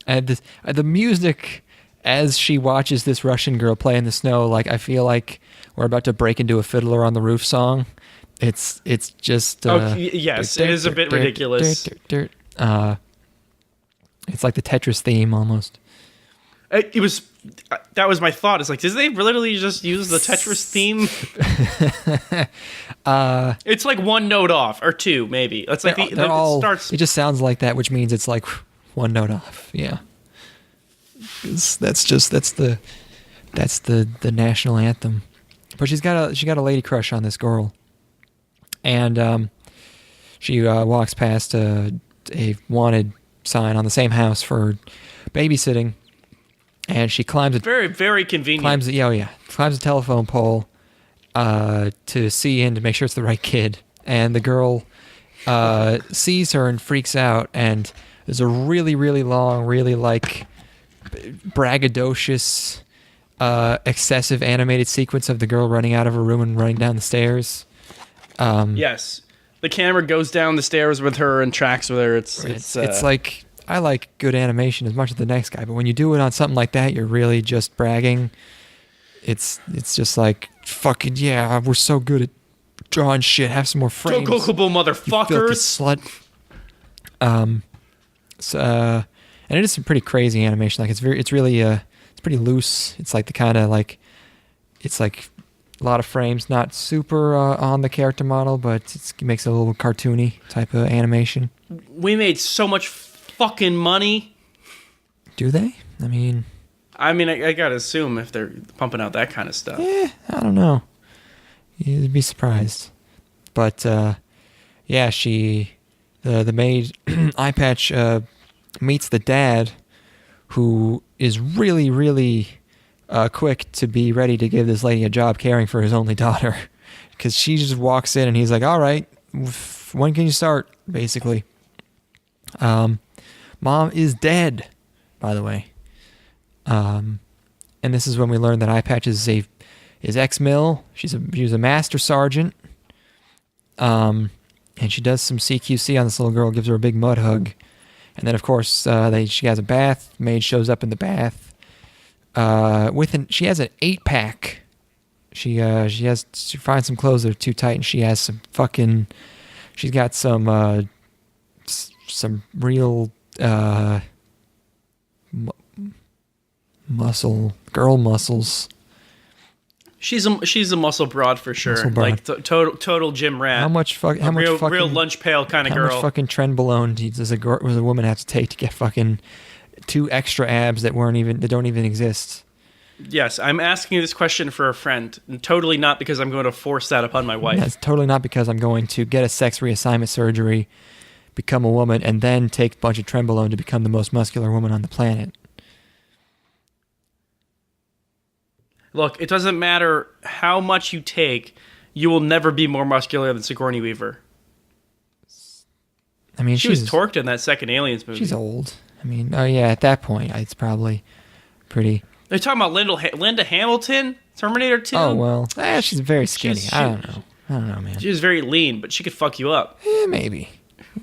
the music as she watches this Russian girl play in the snow, like I feel like we're about to break into a Fiddler on the Roof song. It's just yes, it is a bit ridiculous. It's like the Tetris theme almost. It was that was my thought. It's like, did they literally just use the Tetris theme? It's like one note off or two, maybe. It's like it starts. It just sounds like that, which means it's like one note off. Yeah, that's the national anthem. But she got a lady crush on this girl, and she walks past a wanted sign on the same house for babysitting, and she climbs very, very convenient. climbs a telephone pole to see in to make sure it's the right kid, and the girl sees her and freaks out, and there's a really, really long, really like braggadocious, excessive animated sequence of the girl running out of her room and running down the stairs. Yes, the camera goes down the stairs with her and tracks with her. It's like, I like good animation as much as the next guy, but when you do it on something like that, you're really just bragging. It's just like, fucking yeah, we're so good at drawing shit. Have some more frames. Tokokubo motherfuckers. You filthy slut. And it is some pretty crazy animation. Like it's pretty loose. It's like the kind of like, it's like a lot of frames, not super on the character model, but it makes it a little cartoony type of animation. We made so much fucking money. Do they? I mean, I gotta assume if they're pumping out that kind of stuff. I don't know. You'd be surprised. But the maid eye patch meets the dad, who is really, really quick to be ready to give this lady a job caring for his only daughter, because she just walks in and he's like, all right, when can you start, basically. Mom is dead, by the way. And this is when we learn that Eye Patch is ex-mil. She was a master sergeant. And she does some CQC on this little girl, gives her a big mud hug. And then, of course, she has a bath. Maid shows up in the bath. She has an 8-pack. She finds some clothes that are too tight, and she has she's got some real girl muscles. She's a muscle broad for sure. Like total gym rat. How much real lunch pail kind of girl. How much fucking trenbolone does a woman have to take to get fucking 2 extra abs that don't even exist? Yes, I'm asking you this question for a friend, and totally not because I'm going to force that upon my wife. That's totally not because I'm going to get a sex reassignment surgery, become a woman, and then take a bunch of trenbolone to become the most muscular woman on the planet. Look, it doesn't matter how much you take, you will never be more muscular than Sigourney Weaver. I mean, she was torqued in that second Aliens movie. She's old. I mean, oh yeah, at that point, it's probably pretty... They're talking about Linda Hamilton, Terminator 2. Oh, well, she's very skinny. I don't know, man. She was very lean, but she could fuck you up. Maybe.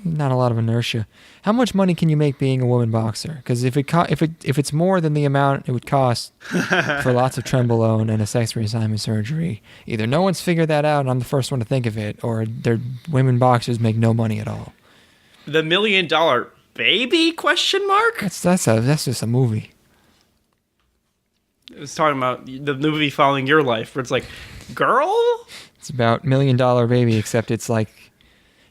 Not a lot of inertia. How much money can you make being a woman boxer? Because if it's more than the amount it would cost for lots of trenbolone and a sex reassignment surgery, either no one's figured that out and I'm the first one to think of it, or women boxers make no money at all. The $1 Million Baby ? That's just a movie. It's talking about the movie following your life, where it's like, girl? It's about $1 Million Baby, except it's like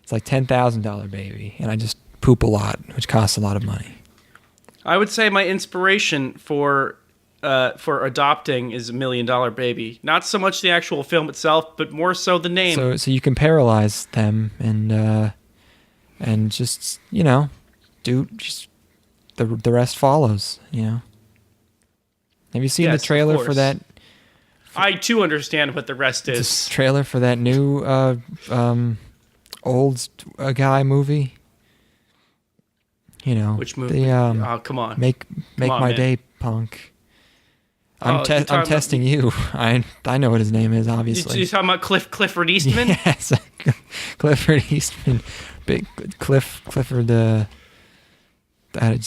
$10,000 Baby, and I just poop a lot, which costs a lot of money. I would say my inspiration for adopting is $1 Million Baby. Not so much the actual film itself, but more so the name. So you can paralyze them and just just the rest follows. Have you seen the trailer for that? I too understand what the rest is. The trailer for that new old guy movie. Which movie? Come on. Make my day, punk. I'm testing you. I know what his name is, obviously. You talking about Clifford Eastman? Yes, Clifford Eastman. Big Clifford.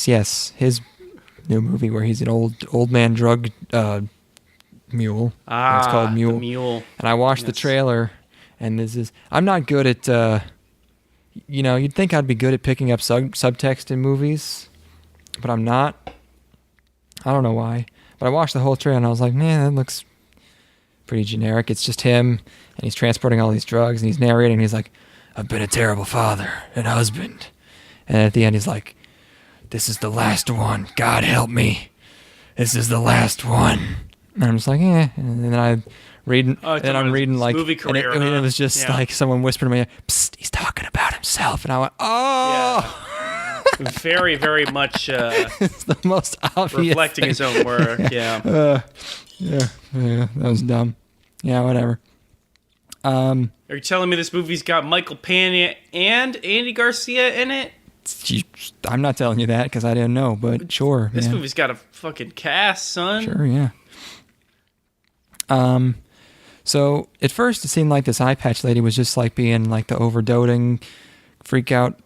Yes, his new movie where he's an old man drug mule. It's called Mule. The Mule. And I watched the trailer, and I'm not good at. You'd think I'd be good at picking up subtext in movies, but I'm not. I don't know why. But I watched the whole trailer and I was like, man, that looks pretty generic. It's just him, and he's transporting all these drugs, and he's narrating, and he's like, I've been a terrible father and husband. And at the end, he's like, this is the last one. God help me. This is the last one. And I'm just like, eh. And then I'm reading, and I'm reading like, movie career, and it was just yeah. like someone whispered to me, "Psst, he's talking about himself," and I went, "Oh." Yeah. Very, very much It's the most obvious reflecting thing. his own work. Yeah. Yeah, that was dumb. Yeah, whatever. Are you telling me this movie's got Michael Pena and Andy Garcia in it? I'm not telling you that because I didn't know, but sure. This yeah. movie's got a fucking cast, son. Sure, yeah. So at first it seemed like this eye patch lady was just like being like the overdoting, freak out,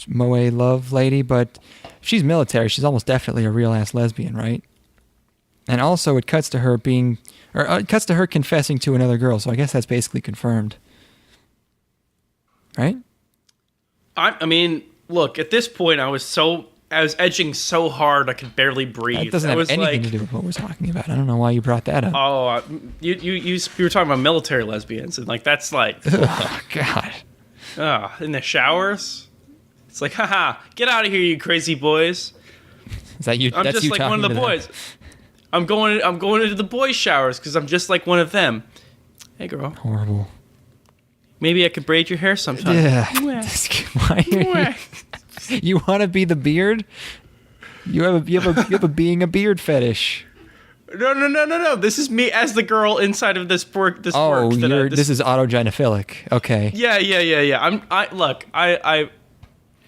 moe love lady, but she's military. She's almost definitely a real ass lesbian, right? And also it cuts to her confessing to another girl. So I guess that's basically confirmed, right? I mean, look, at this point, I was edging so hard I could barely breathe. That doesn't have anything to do with what we're talking about. I don't know why you brought that up. Oh, you were talking about military lesbians, and like that's like, oh God. In the showers. It's like, haha, get out of here, you crazy boys. Is that you? I'm that's just you like talking one of the to boys. I'm going into the boys' showers because I'm just like one of them. Hey, girl. Horrible. Maybe I could braid your hair sometime. Yeah. Mwah. You want to be the beard? You have a being a beard fetish. No. This is me as the girl inside of this work. This Oh, work. this is autogynephilic. Okay. Yeah. I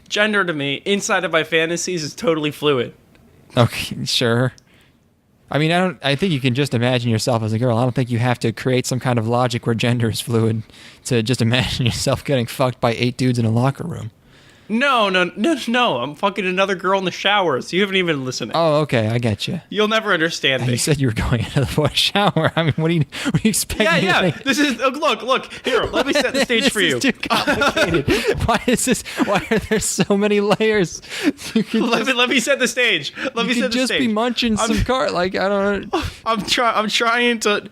gender to me inside of my fantasies is totally fluid. Okay, sure. I mean, I think you can just imagine yourself as a girl. I don't think you have to create some kind of logic where gender is fluid to just imagine yourself getting fucked by 8 dudes in a locker room. No. I'm fucking another girl in the showers. You haven't even listened. Oh, okay, I get you. You'll never understand me. You said you were going into the boys' shower. I mean, what do you expect? Yeah. This is look. Here, let me set the stage for you. This is too complicated. Why are there so many layers? Let me set the stage. Let me set the stage. Just be munching some car. Like I don't know. I'm trying to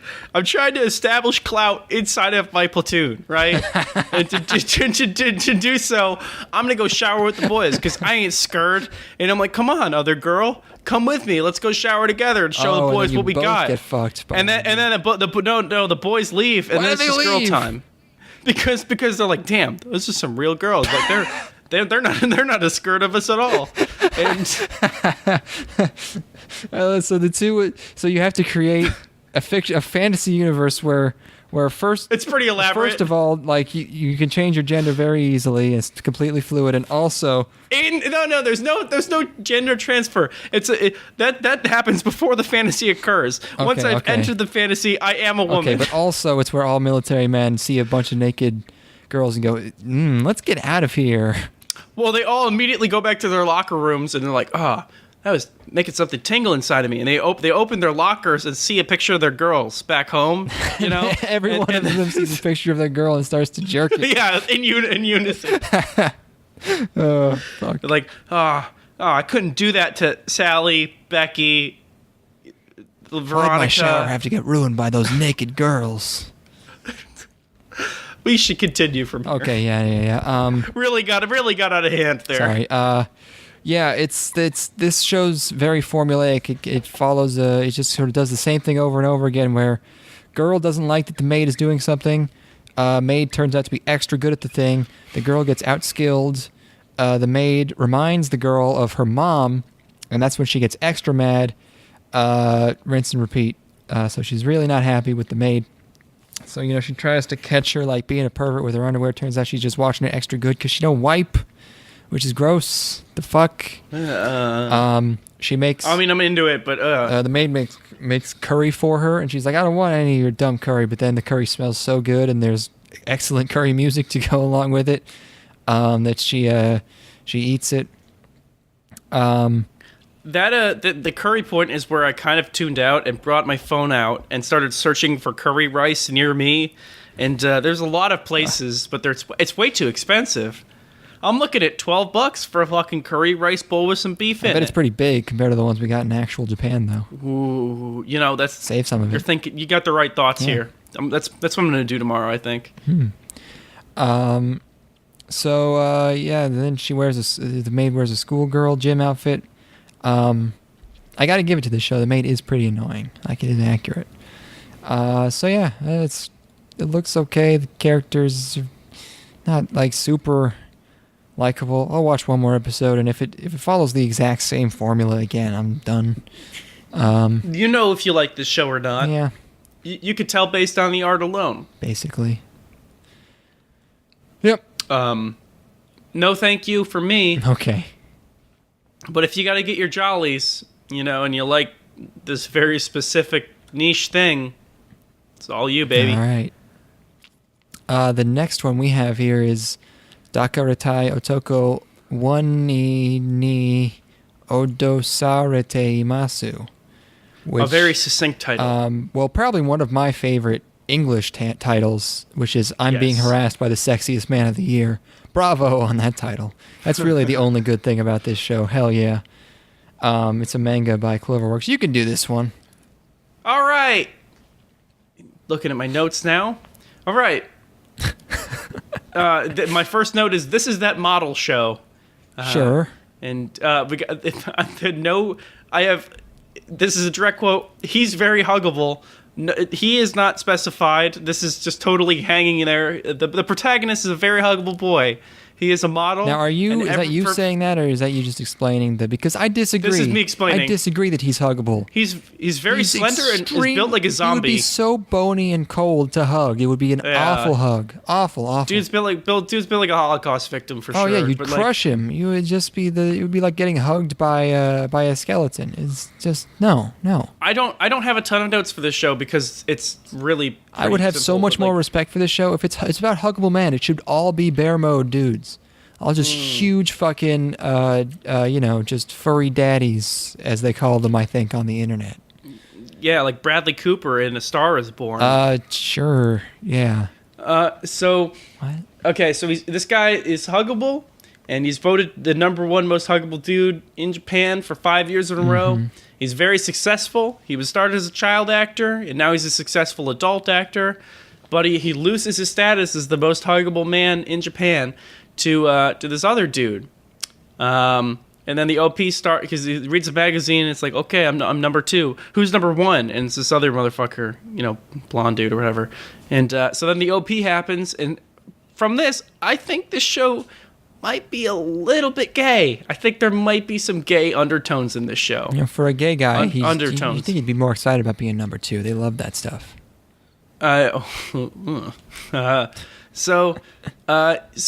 establish clout inside of my platoon, right? And to do so, I'm gonna go shower with the boys because I ain't scared. And I'm like, come on, other girl, come with me. Let's go shower together and show the boys what we got. Get fucked. And then the boys leave, and then it's just girl time. Because they're like, damn, those are some real girls. Like they're not as scared of us at all. And so you have to create a fantasy universe where first it's pretty elaborate. First of all, like you can change your gender very easily. It's completely fluid, and also there's no gender transfer. That happens before the fantasy occurs. Once I've entered the fantasy, I am a woman. Okay, but also it's where all military men see a bunch of naked girls and go, let's get out of here. Well, they all immediately go back to their locker rooms and they're like, that was making something tingle inside of me. And they open their lockers and see a picture of their girls back home, you know? Every one of them sees a picture of their girl and starts to jerk it. Yeah, in unison. Oh, fuck. They're like, I couldn't do that to Sally, Becky, Veronica. Why'd my shower have to get ruined by those naked girls? We should continue from here. Okay, yeah. Really got out of hand there. Sorry. Yeah, this show's very formulaic. It follows it just sort of does the same thing over and over again where girl doesn't like that the maid is doing something. Maid turns out to be extra good at the thing. The girl gets outskilled. The maid reminds the girl of her mom, and that's when she gets extra mad. Rinse and repeat. So she's really not happy with the maid. So, she tries to catch her like being a pervert with her underwear. Turns out she's just washing it extra good because she don't wipe. Which is gross. The fuck. She makes. I mean, I'm into it, but the maid makes curry for her, and she's like, I don't want any of your dumb curry. But then the curry smells so good, and there's excellent curry music to go along with it. That she eats it. The curry point is where I kind of tuned out and brought my phone out and started searching for curry rice near me, and there's a lot of places, but it's way too expensive. I'm looking at $12 for a fucking curry rice bowl with some beef in it. I bet it's pretty big compared to the ones we got in actual Japan, though. Ooh, that's save some of it. You're thinking you got the right thoughts here. That's what I'm gonna do tomorrow, I think. So then she wears the maid wears a schoolgirl gym outfit. I got to give it to this show. The Maid is pretty annoying. Like, it is accurate. So yeah, it looks okay. The characters are not like super likable. I'll watch one more episode, and if it follows the exact same formula again, I'm done. You know if you like this show or not. Yeah. You could tell based on the art alone. Basically. Yep. No thank you for me. Okay. But if you got to get your jollies, and you like this very specific niche thing, it's all you, baby. All right. The next one we have here is Dakaretai Otoko Wani ni Odosarete Imasu. A very succinct title. Well, probably one of my favorite English titles, which is I'm Being Harassed by the Sexiest Man of the Year. Bravo on that title. That's really the only good thing about this show. Hell yeah. It's a manga by Cloverworks. You can do this one. All right. Looking at my notes now. All right. My first note is this is that model show. Sure. And we got this is a direct quote. He's very huggable. No, he is not specified. This is just totally hanging in there. The protagonist is a very huggable boy. He is a model. Now, is that you saying that, or is that you just explaining that? Because I disagree. This is me explaining. I disagree that he's huggable. He's very slender and is built like a zombie. He would be so bony and cold to hug. It would be an awful hug. Awful. Dude's built like a Holocaust victim for sure. Oh yeah, you'd crush him. You would just be it would be like getting hugged by a skeleton. It's just no. I don't have a ton of notes for this show because it's really. I would have so much more respect for this show if it's about huggable man. It should all be bear mode dudes. All just huge fucking, just furry daddies, as they call them, I think, on the internet. Yeah, like Bradley Cooper in A Star Is Born. Sure, yeah. So, what? Okay, so this guy is huggable, and he's voted the #1 most huggable dude in Japan for 5 years in a row. He's very successful. He was started as a child actor, and now he's a successful adult actor. But he loses his status as the most huggable man in Japan to this other dude. And then the OP because he reads a magazine and it's like, okay, I'm #2. Who's #1? And it's this other motherfucker, blonde dude or whatever. And so then the OP happens, and from this, I think this show might be a little bit gay. I think there might be some gay undertones in this show. For a gay guy, undertones. You think he'd be more excited about being #2. They love that stuff. So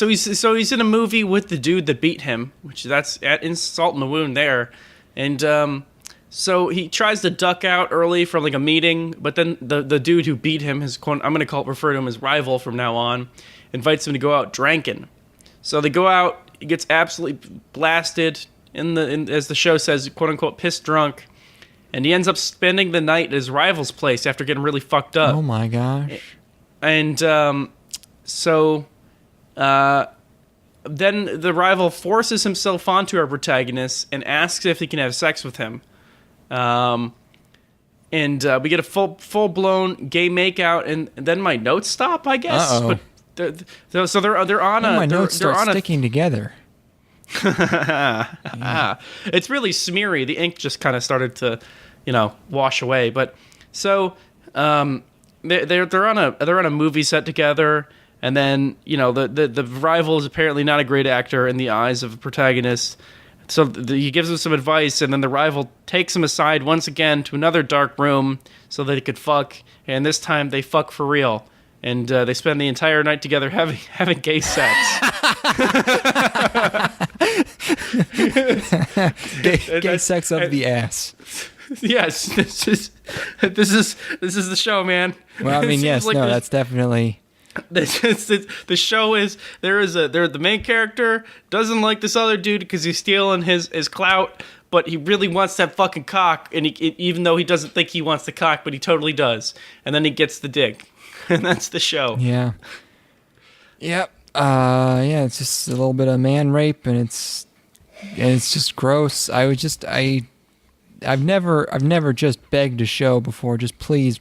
he's in a movie with the dude that beat him, which that's insult in the wound there, and so he tries to duck out early from like a meeting, but then the dude who beat him, I'm going to refer to him as rival from now on, invites him to go out drinking. So they go out. He gets absolutely blasted as the show says, quote unquote, pissed drunk, and he ends up spending the night at his rival's place after getting really fucked up. Oh my gosh! And So, then the rival forces himself onto our protagonist and asks if he can have sex with him. And we get a full-blown gay makeout, and then my notes stop, I guess. Uh-oh. But they're on a. My notes start sticking together. It's really smeary. The ink just kind of started to, wash away. But so, they're on a movie set together. And then, the rival is apparently not a great actor in the eyes of the protagonist. So he gives him some advice, and then the rival takes him aside once again to another dark room so that he could fuck. And this time they fuck for real. And they spend the entire night together having gay sex. gay sex up the ass. Yes, this is the show, man. Well, I mean, yes, that's definitely. The show is the main character doesn't like this other dude because he's stealing his clout, but he really wants that fucking cock, and even though he doesn't think he wants the cock, but he totally does, and then he gets the dick, and that's the show. Yeah. Yep. It's just a little bit of man rape, and it's just gross. I've never just begged a show before. Just please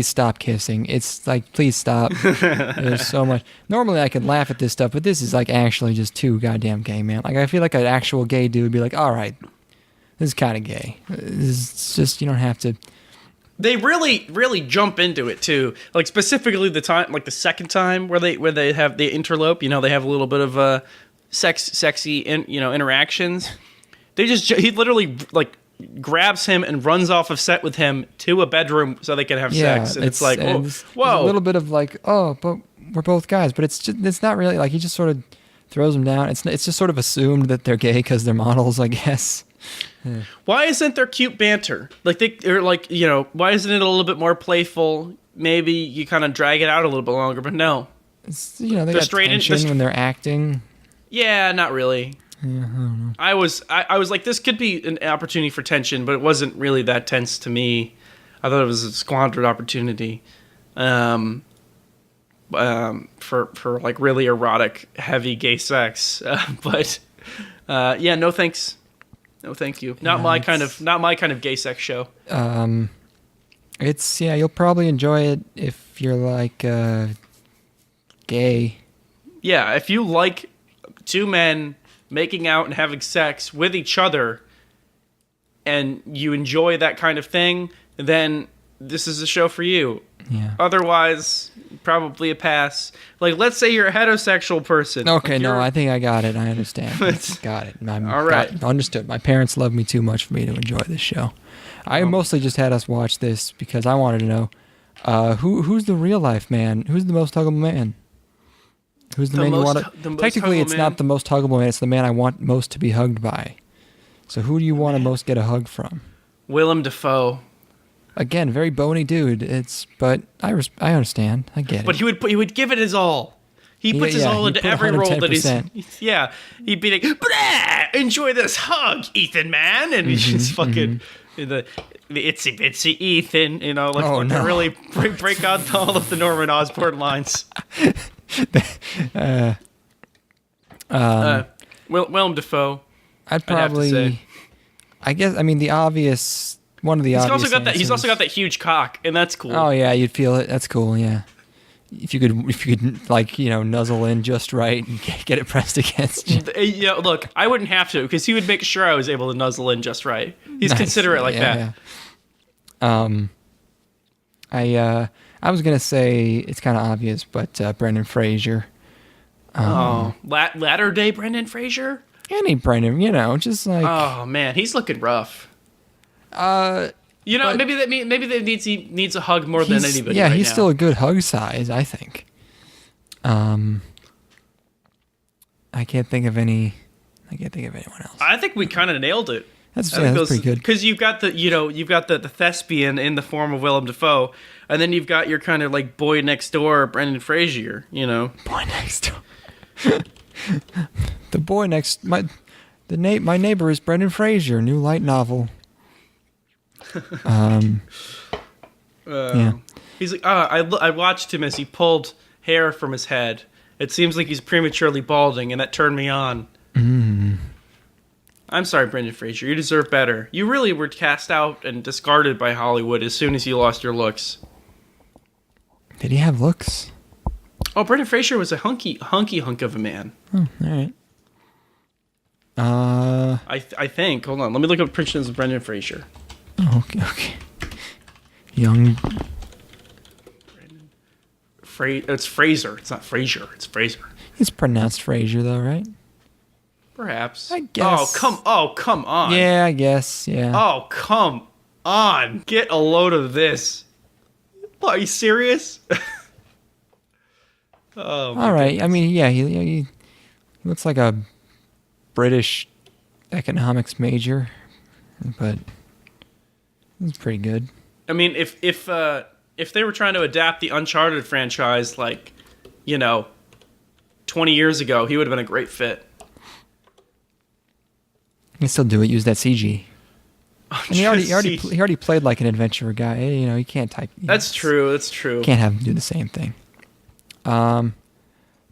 stop kissing. It's like, please stop. There's so much. Normally I could laugh at this stuff, but this is like actually just too goddamn gay, man. Like I feel like an actual gay dude would be like, all right, this is kind of gay. It's just, you don't have to. They really jump into it too. Like specifically the time, like the second time where they interlope. You know, they have a little bit of sexy interactions. He literally like grabs him and runs off of set with him to a bedroom so they can have sex. And it's like, whoa. There's a little bit of like, oh, but we're both guys. But it's not really like, he just sort of throws them down. It's just sort of assumed that they're gay because they're models, I guess. Yeah. Why isn't there cute banter? Like why isn't it a little bit more playful? Maybe you kind of drag it out a little bit longer, but no. It's, they got tension when they're acting. Yeah, not really. Yeah, I don't know. I was like, this could be an opportunity for tension, but it wasn't really that tense to me. I thought it was a squandered opportunity, for like really erotic, heavy gay sex. But yeah, no thanks, no thank you. Not my kind of gay sex show. You'll probably enjoy it if you're like gay. Yeah, if you like two men making out and having sex with each other, and you enjoy that kind of thing, then this is a show for you. Yeah. Otherwise, probably a pass. Like, let's say you're a heterosexual person. Okay, no, I think I got it. I understand. Got it. All right. Understood. My parents love me too much for me to enjoy this show. I mostly just had us watch this because I wanted to know who's the real life man? Who's the most huggable man? Who's the man you want to... Technically, it's not the most huggable man. It's the man I want most to be hugged by. So who do you want to most get a hug from? Willem Dafoe. Again, very bony dude. But I understand. I get it. But he would give it his all. He puts his all into every role that he's... Yeah. He'd be like, enjoy this hug, Ethan, man. And he's just fucking... The itsy bitsy Ethan, to really break out all of the Norman Osborn lines. Willem Dafoe. I'd probably. Have to say. I guess. I mean, one of the obvious. He's also got that huge cock, and that's cool. Oh yeah, you'd feel it. That's cool. Yeah. If you could like nuzzle in just right and get it pressed against you. Yeah, look, I wouldn't have to because he would make sure I was able to nuzzle in just right. He's considerate like that. Yeah. I was gonna say it's kind of obvious, but Brendan Fraser. Latter day Brendan Fraser. Any Brendan, just like. Oh man, he's looking rough. Maybe that needs a hug more than anybody. Yeah, right he's now. still a good hug size, I think. I can't think of anyone else. I think we kind of nailed it. That's pretty good. Because you've got the thespian in the form of Willem Dafoe, and then you've got your kind of like boy next door Brendan Fraser. Boy next door. The boy next my neighbor is Brendan Fraser. New light novel. Yeah. He's like, I watched him as he pulled hair from his head. It seems like he's prematurely balding, and that turned me on. I'm sorry, Brendan Fraser. You deserve better. You really were cast out and discarded by Hollywood as soon as you lost your looks. Did he have looks? Oh, Brendan Fraser was a hunky hunk of a man. Oh, all right. I think. Hold on. Let me look up pictures of Brendan Fraser. Oh, okay. Young. It's Fraser. It's not Fraser. It's Fraser. It's pronounced Fraser, though, right? Perhaps. I guess. Oh, come on. Yeah, I guess. Yeah. Oh, come on. Get a load of this. What, are you serious? All right. Goodness. I mean, yeah, he looks like a British economics major, but it's pretty good. I mean, if they were trying to adapt the Uncharted franchise, 20 years ago, he would have been a great fit. You can still do it. Use that CG. And he already played like an adventurer guy. He can't type. That's true. Can't have him do the same thing.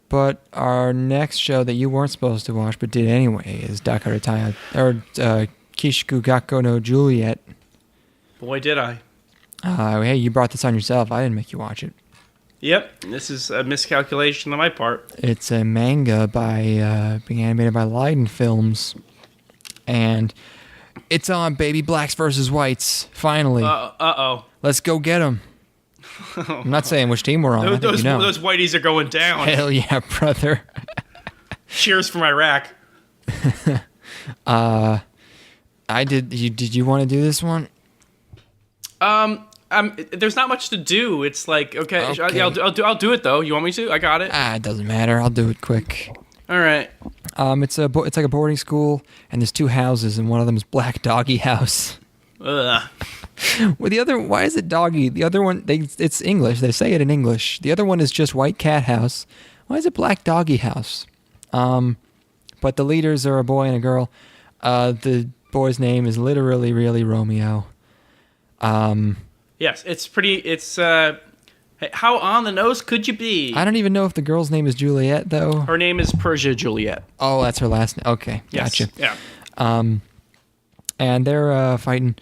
But our next show that you weren't supposed to watch but did anyway is Dakaretai or Kishuku Gakkou no Juliet. Boy, did I. Hey, you brought this on yourself. I didn't make you watch it. Yep, this is a miscalculation on my part. It's a manga being animated by Leiden Films, and It's on, baby. Blacks versus whites. Finally. Uh-oh. Let's go get them. I'm not saying which team we're on. Those whiteys are going down. Hell yeah, brother. Cheers from Iraq. Did you want to do this one? There's not much to do. It's like, okay. I'll do it though. You want me to? I got it. It doesn't matter. I'll do it quick. All right. It's like a boarding school, and there's two houses, and one of them is Black Doggy House. Ugh. Well, the other, why is it doggy? The other one, it's English. They say it in English. The other one is just White Cat House. Why is it Black Doggy House? But the leaders are a boy and a girl. The boy's name is literally really Romeo. Yes, it's how on the nose could you be? I don't even know if the girl's name is Juliet, though. Her name is Persia Juliet. Oh, that's her last name. Okay, yes. Gotcha. Yeah. And they're fighting.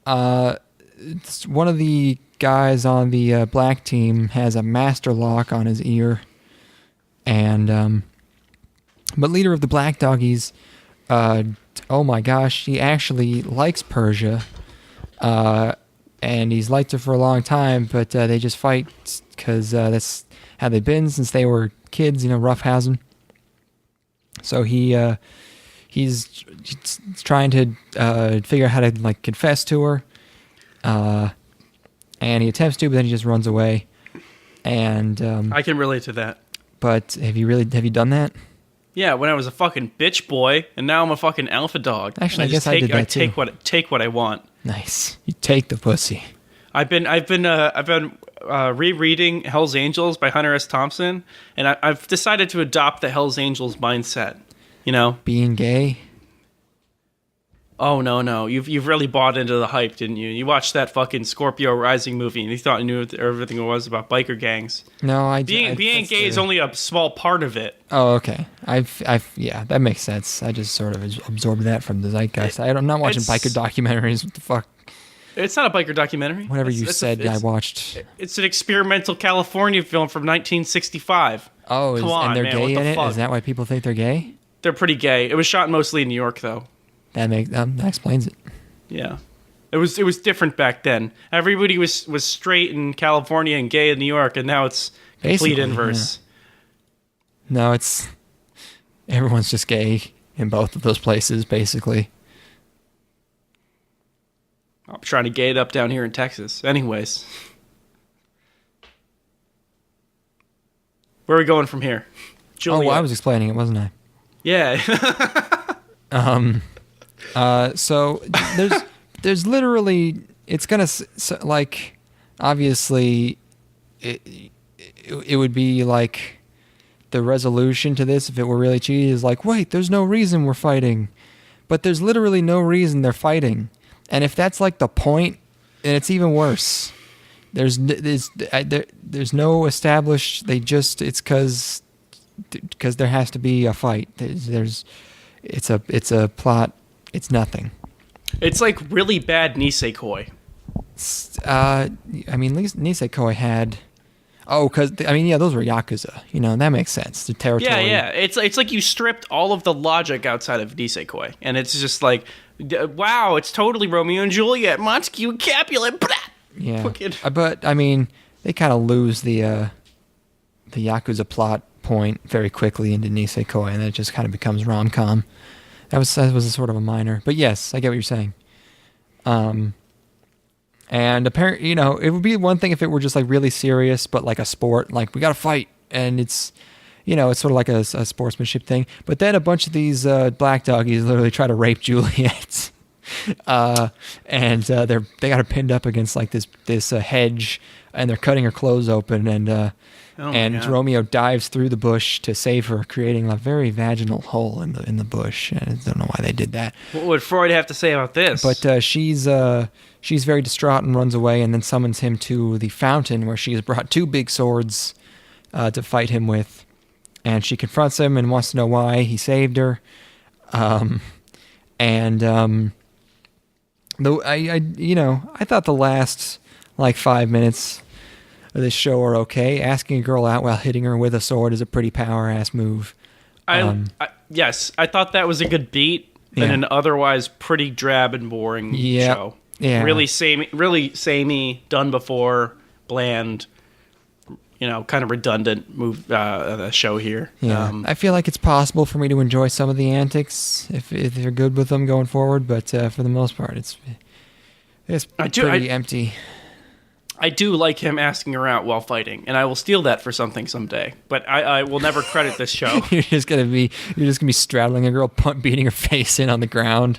One of the guys on the black team has a master lock on his ear. And, but leader of the Black Doggies, oh my gosh, he actually likes Persia. And he's liked her for a long time, but they just fight because that's how they've been since they were kids, roughhousing. So he's trying to figure out how to confess to her, and he attempts to, but then he just runs away. And I can relate to that. But have you done that? Yeah, when I was a fucking bitch boy, and now I'm a fucking alpha dog. Actually, I guess I did that too. Take what I want. Nice. You take the pussy. I've been rereading Hell's Angels by Hunter S. Thompson, and I've decided to adopt the Hell's Angels mindset. Being gay. Oh no! You've really bought into the hype, didn't you? You watched that fucking Scorpio Rising movie, and you thought you knew everything it was about biker gangs. No, being gay is only a small part of it. Oh, okay. Yeah, that makes sense. I just sort of absorbed that from the zeitgeist. I'm not watching biker documentaries. What the fuck? It's not a biker documentary. Whatever you said, I watched. It's an experimental California film from 1965. Oh, come on, and they're man, gay what the in it? fuck? Is that why people think they're gay? They're pretty gay. It was shot mostly in New York, though. That explains it. Yeah, it was different back then. Everybody was straight in California and gay in New York, and now it's complete inverse. Yeah. No, it's everyone's just gay in both of those places, basically. I'm trying to gay it up down here in Texas. Anyways, where are we going from here? Juliet. Oh, well, I was explaining it, wasn't I? Yeah. So there's literally, it's gonna obviously it would be like the resolution to this if it were really cheesy is wait, there's no reason we're fighting, but there's literally no reason they're fighting, and if that's the point, then it's even worse. There's no established. It's because there has to be a fight. It's a plot. It's nothing. It's really bad Nisekoi. Nisekoi had... Oh, because, those were Yakuza. That makes sense. The territory... Yeah. It's like you stripped all of the logic outside of Nisekoi. And it's just wow, it's totally Romeo and Juliet. Montague, Capulet, blah! Yeah. Fucking... But, they kind of lose the Yakuza plot point very quickly into Nisekoi, and then it just kind of becomes rom-com. That was a sort of a minor, but yes, I get what you're saying. And apparently, it would be one thing if it were just really serious, but a sport, we got to fight, and it's, it's sort of like a sportsmanship thing. But then a bunch of these black doggies literally try to rape Juliet, and they got her pinned up against this hedge, and they're cutting her clothes open, and Romeo dives through the bush to save her, creating a very vaginal hole in the bush. And I don't know why they did that. What would Freud have to say about this? But she's very distraught and runs away, and then summons him to the fountain where she has brought two big swords to fight him with. And she confronts him and wants to know why he saved her. Though I thought the last 5 minutes of this show are okay. Asking a girl out while hitting her with a sword is a pretty power-ass move. Yes, I thought that was a good beat. in Yeah. an otherwise pretty drab and boring Yep. show. Yeah. Really samey, done before, bland, kind of redundant show here. Yeah, I feel like it's possible for me to enjoy some of the antics if you're good with them going forward, but for the most part, it's pretty empty. I do like him asking her out while fighting, and I will steal that for something someday. But I will never credit this show. You're just gonna be straddling a girl, beating her face in on the ground.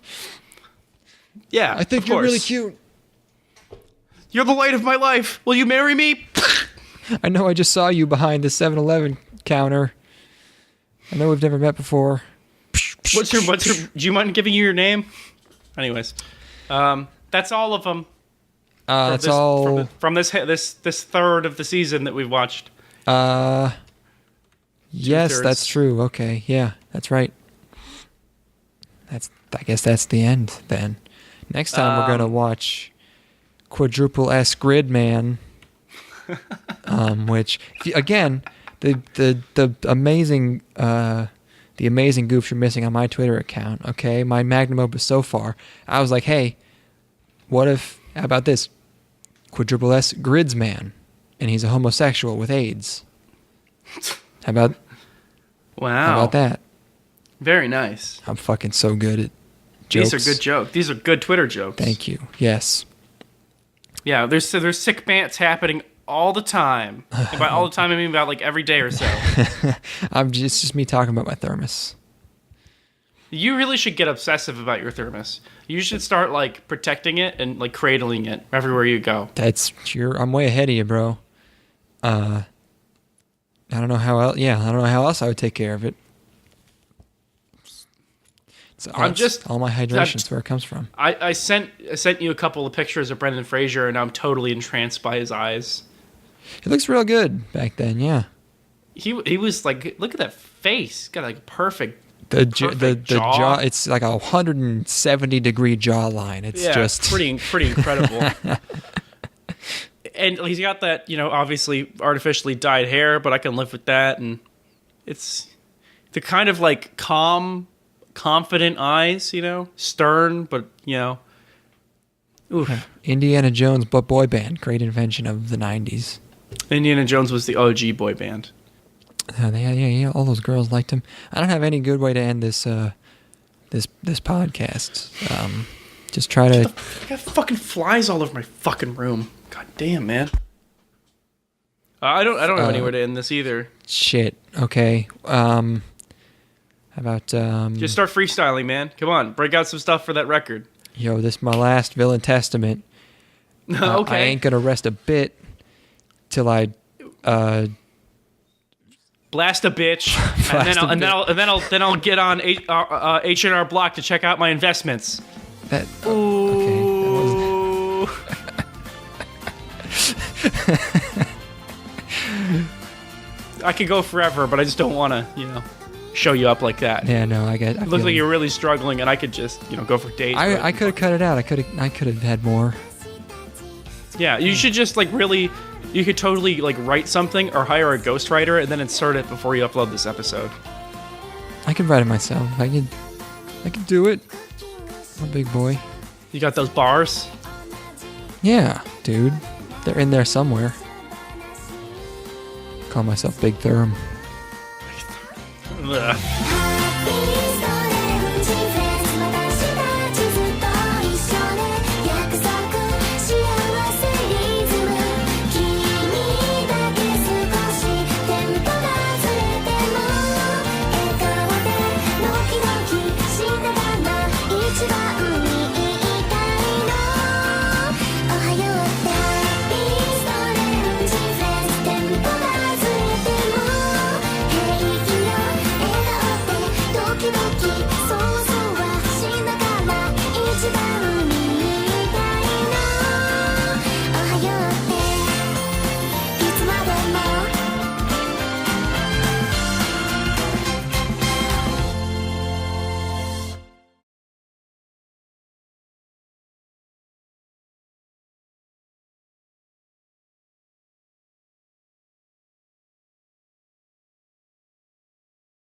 Yeah, I think of you're really course. cute. You're the light of my life. Will you marry me? I know I just saw you behind the 7-Eleven counter. I know we've never met before. What's your? Do you mind giving you your name? Anyways, that's all of them. That's all from this third of the season that we've watched. Yes, 2/3. that's true. Okay, yeah, that's right. I guess that's the end then. Next time we're gonna watch Quadruple S Gridman, which again, the amazing goofs you're missing on my Twitter account. Okay, my magnum opus so far. I was like, hey, how about this? Quadruple S Gridsman, and he's a homosexual with AIDS. How about that? Very nice. I'm fucking so good at jokes. These are good jokes. These are good Twitter jokes. Thank you. Yes. Yeah, there's sick bants happening all the time. And by all the time, I mean about like every day or so. It's just me talking about my thermos. You really should get obsessive about your thermos. You should start like protecting it and like cradling it everywhere you go. I'm way ahead of you, bro. I don't know how else. Yeah, I don't know how else I would take care of it. All my hydration's where it comes from. I sent you a couple of pictures of Brendan Fraser, and I'm totally entranced by his eyes. It looks real good back then. Yeah. He was like, look at that face. He's got like a perfect. The jaw. It's like a 170-degree jawline. It's just pretty incredible. And he's got that, obviously artificially dyed hair, but I can live with that. And it's the kind of like calm, confident eyes, stern, but oof. Indiana Jones, but boy band, great invention of the 90s. Indiana Jones was the OG boy band. Yeah, all those girls liked him. I don't have any good way to end this podcast. Just try to. I got fucking flies all over my fucking room. God damn, man. I don't have anywhere to end this either. Shit. Okay. How about just start freestyling, man. Come on, break out some stuff for that record. Yo, this is my last Villain Testament. Okay. I ain't gonna rest a bit till I blast a bitch, and then I'll get on H&R Block to check out my investments. Ooh. Okay. I could go forever, but I just don't want to, show you up like that. Yeah, no, I get. It looks like you're really struggling, and I could just, go for days. I could have cut it out. I could have had more. Yeah, you should just really. You could totally write something or hire a ghostwriter and then insert it before you upload this episode. I could write it myself. I could do it. I'm a big boy. You got those bars? Yeah, dude. They're in there somewhere. Call myself Big Therm. Ugh.